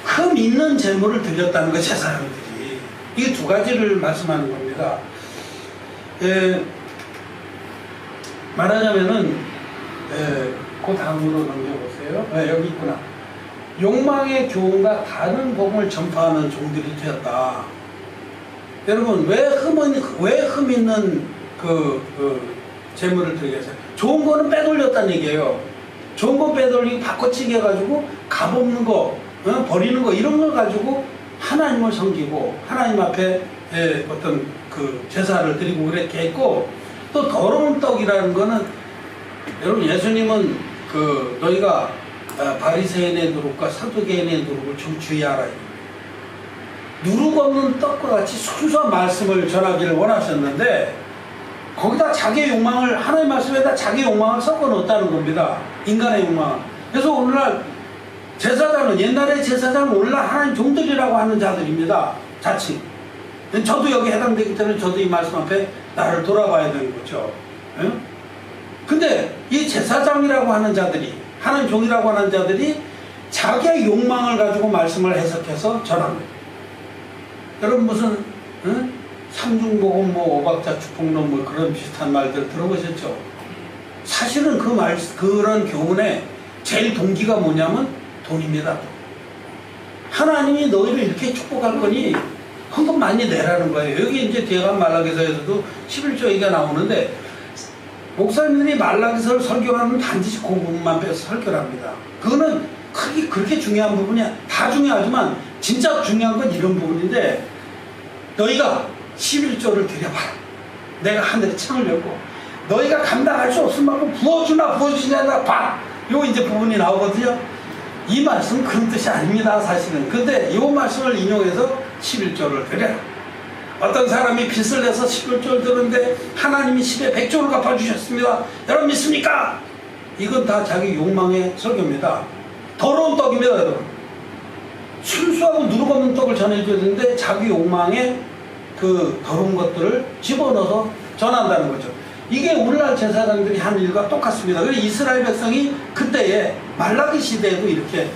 흠 있는 제물을 드렸다는 거, 제사장들이. 이 두 가지를 말씀하는 겁니다. 말하자면은, 그 다음으로 넘겨보세요. 여기 있구나. 욕망의 교훈과 다른 복음을 전파하는 종들이 되었다. 여러분, 왜 흠 있는 재물을 드리겠어요? 좋은 거는 빼돌렸다는 얘기예요. 좋은 거 빼돌리고 바꿔치기 해가지고 값없는 거, 버리는 거, 이런 걸 가지고 하나님을 섬기고 하나님 앞에 어떤 그 제사를 드리고 그렇게 했고, 또 더러운 떡이라는 거는, 여러분, 예수님은 너희가 바리새인의 누룩과 사두개인의 누룩을 좀 주의하라. 누룩 없는 떡과 같이 순수한 말씀을 전하기를 원하셨는데, 거기다 자기의 욕망을, 하나님 말씀에다 자기의 욕망을 섞어 넣었다는 겁니다. 인간의 욕망. 그래서 오늘날 제사장은, 옛날의 제사장은 오늘날 하나님 종들이라고 하는 자들입니다. 자칭. 저도 여기 해당되기 때문에 저도 이 말씀 앞에 나를 돌아봐야 되는 거죠. 근데 이 제사장이라고 하는 자들이, 하나님 종이라고 하는 자들이 자기의 욕망을 가지고 말씀을 해석해서 전합니다. 여러분, 무슨 삼중복음, 오박자 축복론, 그런 비슷한 말들 들어보셨죠? 사실은 그런 교훈의 제일 동기가 뭐냐면 돈입니다. 하나님이 너희를 이렇게 축복할 거니 헌금 많이 내라는 거예요. 여기 이제 뒤에 간 말라기서에서도 11조 얘기가 나오는데, 목사님들이 말라기서를 설교하면 반드시 그 부분만 빼서 설교를 합니다. 그거는 크게 그렇게 중요한 부분이야. 다 중요하지만 진짜 중요한 건 이런 부분인데, 너희가 11조를 드려봐라. 내가 하늘에 창을 열고 너희가 감당할 수 없을 만큼 부어주나 부어주지 않나 봐. 요 이제 부분이 나오거든요. 이 말씀은 그런 뜻이 아닙니다, 사실은. 근데 이 말씀을 인용해서 11조를 드려라. 어떤 사람이 빚을 내서 11조를 드렸는데 하나님이 10에 100조를 갚아주셨습니다. 여러분 믿습니까? 이건 다 자기 욕망의 설교입니다. 더러운 떡입니다, 여러분. 순수하고 누룩 없는 떡을 전해줘야 되는데 자기 욕망의 그 더러운 것들을 집어넣어서 전한다는 거죠. 이게 오늘날 제사장들이 하는 일과 똑같습니다. 그래서 이스라엘 백성이 그때에 말라기 시대에도 이렇게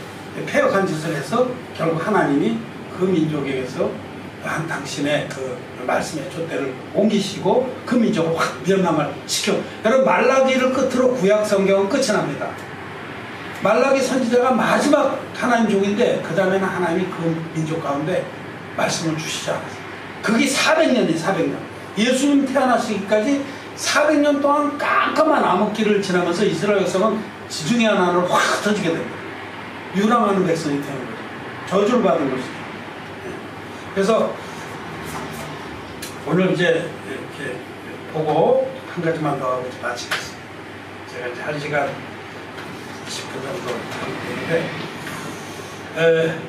패역한 짓을 해서 결국 하나님이 그 민족에게서 당신의 그 말씀의 촛대를 옮기시고 그 민족을 확 멸망을 시켜. 여러분, 말라기를 끝으로 구약 성경은 끝이 납니다. 말라기 선지자가 마지막 하나님 종인데, 그 다음에는 하나님이 그 민족 가운데 말씀을 주시지 않았어요. 그게 400년이에요, 400년. 예수님 태어나시기까지 400년 동안 깜깜한 암흑기를 지나면서 이스라엘 백성은 지중해 하나를 확 터지게 됩니다. 유랑하는 백성이 되는 거죠. 저주를 받은 것이죠. 그래서 오늘 이제 이렇게 보고 한 가지만 더 하고 마치겠습니다. 제가 이제 1시간 20분 정도 되는데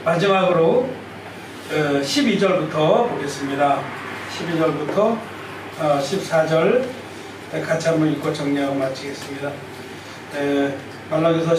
마지막으로 12절부터 보겠습니다. 12절부터 14절 같이 한번 읽고 정리하고 마치겠습니다. 말라기서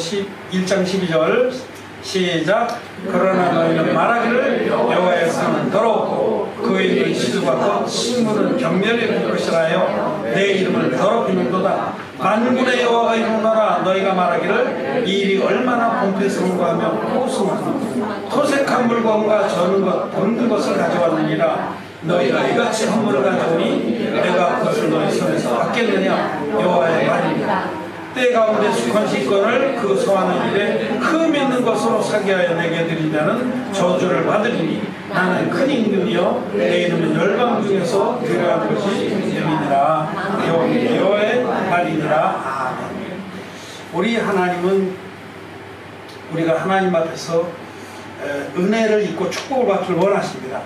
1장 12절 시작. 그러나 너희는 말하기를 여호와의 산은 더럽고 그에 있는 시드와 꽃 식물은 경멸이 될 것이라 하여 내 이름을 더럽히는도다. 만군의 여호와가 이르노라. 너희가 말하기를 이 일이 얼마나 본패스러운가 하며 호승하노. 토색한 물건과 저는 것 본드 것을 가져왔느니라. 너희가 이같이 헌물을 가져오니 내가 그것을 너희 손에서 받겠느냐. 여호와의 말이니라. 때 가운데 숙한 식권을 그 소하는 일에 흠 있는 것으로 사기하여 내게 드린 자는 저주를 받으리니 나는 큰 임금이여 내 이름은 열방 중에서 드려야 것이 이름이니라. 여호와의 말이니라. 아멘. 우리 하나님은 우리가 하나님 앞에서 은혜를 입고 축복을 받기를 원하십니다.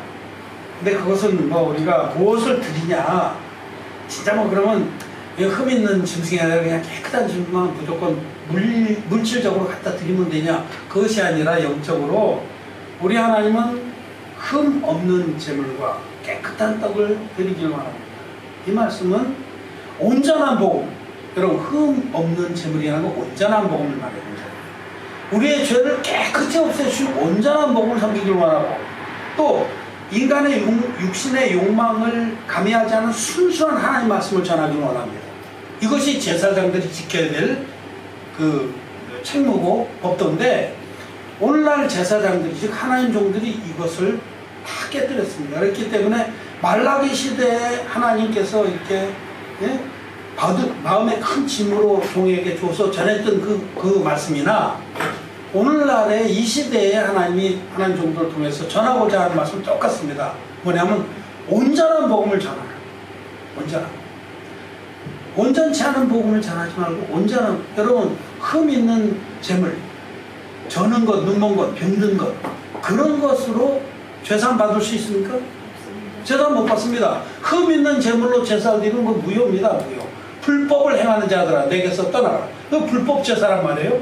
근데 그것은 뭐 우리가 무엇을 드리냐, 진짜 뭐 그러면 흠 있는 짐승이 아니라 그냥 깨끗한 짐승만 무조건 물질적으로 갖다 드리면 되냐, 그것이 아니라 영적으로 우리 하나님은 흠 없는 재물과 깨끗한 떡을 드리길 원합니다. 이 말씀은 온전한 복음, 여러분 흠 없는 재물이라는 건 온전한 복음을 말합니다. 우리의 죄를 깨끗이 없애주신 온전한 복음을 섬기길 원하고, 또 인간의 육신의 욕망을 가미하지 않은 순수한 하나님 말씀을 전하길 원합니다. 이것이 제사장들이 지켜야 될 그 책무고 법도인데, 오늘날 제사장들이, 즉 하나님 종들이 이것을 다 깨뜨렸습니다. 그렇기 때문에 말라기 시대에 하나님께서 이렇게 마음에 큰 짐으로 종에게 줘서 전했던 그 말씀이나 오늘날의 이 시대에 하나님이 하나님 종들을 통해서 전하고자 하는 말씀은 똑같습니다. 뭐냐면 온전한 복음을 전하라. 온전치 않은 복음을 전하지 말고 온전한, 여러분 흠 있는 재물, 저는 것, 눈먼 것, 병든 것, 그런 것으로 죄산 받을 수 있습니까? 죄산 못 받습니다. 흠 있는 재물로 제사를 드리는 건 무효입니다. 무효. 불법을 행하는 자들아 내게서 떠나라. 그 불법 제사란 말이에요.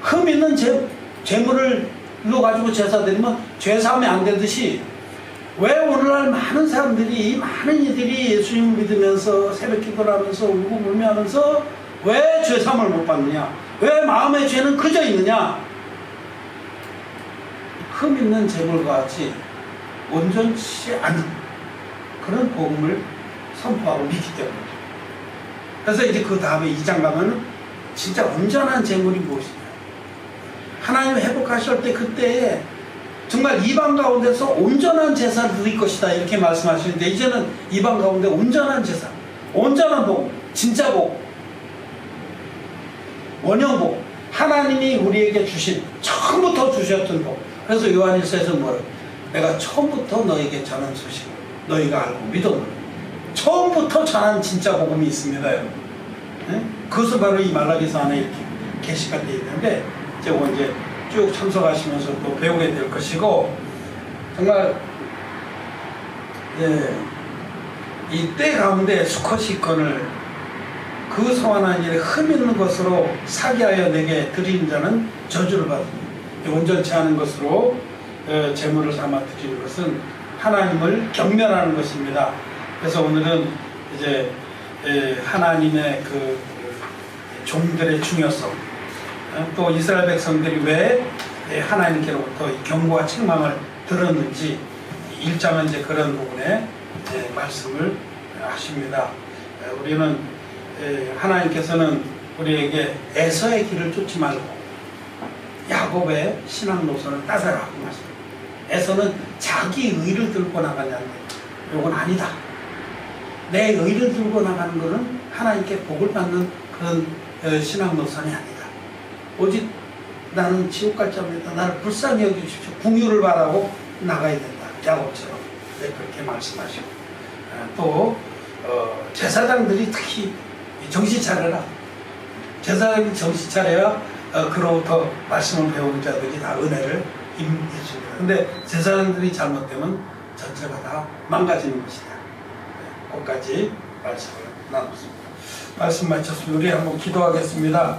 흠 있는 재물을 가지고 제사 드리면 죄사함이 안 되듯이, 왜 오늘날 많은 사람들이, 많은 이들이 예수님을 믿으면서 새벽 기도를 하면서 울고 불며 하면서 왜 죄사함을 못 받느냐, 왜 마음의 죄는 그저 있느냐, 흠 있는 재물과 같이 온전치 않은 그런 복음을 선포하고 믿기 때문이죠. 그래서 이제 그 다음에 2장 가면 진짜 온전한 재물이 무엇이냐, 하나님 회복하실 때 그때에 정말 이방 가운데서 온전한 제사를 드릴 것이다 이렇게 말씀하시는데, 이제는 이방 가운데 온전한 제사, 온전한 복, 진짜 복, 원형 복, 하나님이 우리에게 주신, 처음부터 주셨던 복. 그래서 요한일서에서 뭐래? 내가 처음부터 너에게 전한 소식을 너희가 알고 믿었노라. 처음부터 전한 진짜 복음이 있습니다, 여러분. 네? 그것은 바로 이 말라기서 안에 이렇게 게시가 되어 있는데, 이제 쭉 참석하시면서 또 배우게 될 것이고, 정말 이 때 가운데 수컷이건을 그 소환한 일에 흠 있는 것으로 사기하여 내게 드리는 자는 저주를 받습니다. 온전치 않은 것으로 제물을 삼아 드리는 것은 하나님을 경멸하는 것입니다. 그래서 오늘은 이제 하나님의 그 종들의 중요성, 또 이스라엘 백성들이 왜 하나님께로부터 경고와 책망을 들었는지 1장은 이제 그런 부분에 말씀을 하십니다. 우리는 하나님께서는 우리에게 에서의 길을 쫓지 말고 야곱의 신앙 노선을 따르라고 말씀합니다. 에서는 자기 의를 들고 나가냐는데, 이건 아니다. 내 의를 들고 나가는 것은 하나님께 복을 받는 그런 신앙 노선이 아니다. 오직 나는 지옥 갈 자입니다. 나를 불쌍히 여겨주십시오. 긍휼을 바라고 나가야 된다. 야곱처럼 그렇게 말씀하시고, 또 제사장들이 특히 정신 차려라. 제사장이 정신 차려야 그로부터 말씀을 배우는 자들이 다 은혜를 입습니다. 근데 제사장들이 잘못되면 전체가 다 망가지는 것이다. 거기까지 말씀을 나눴습니다. 말씀 마쳤습니다. 우리 한번 기도하겠습니다.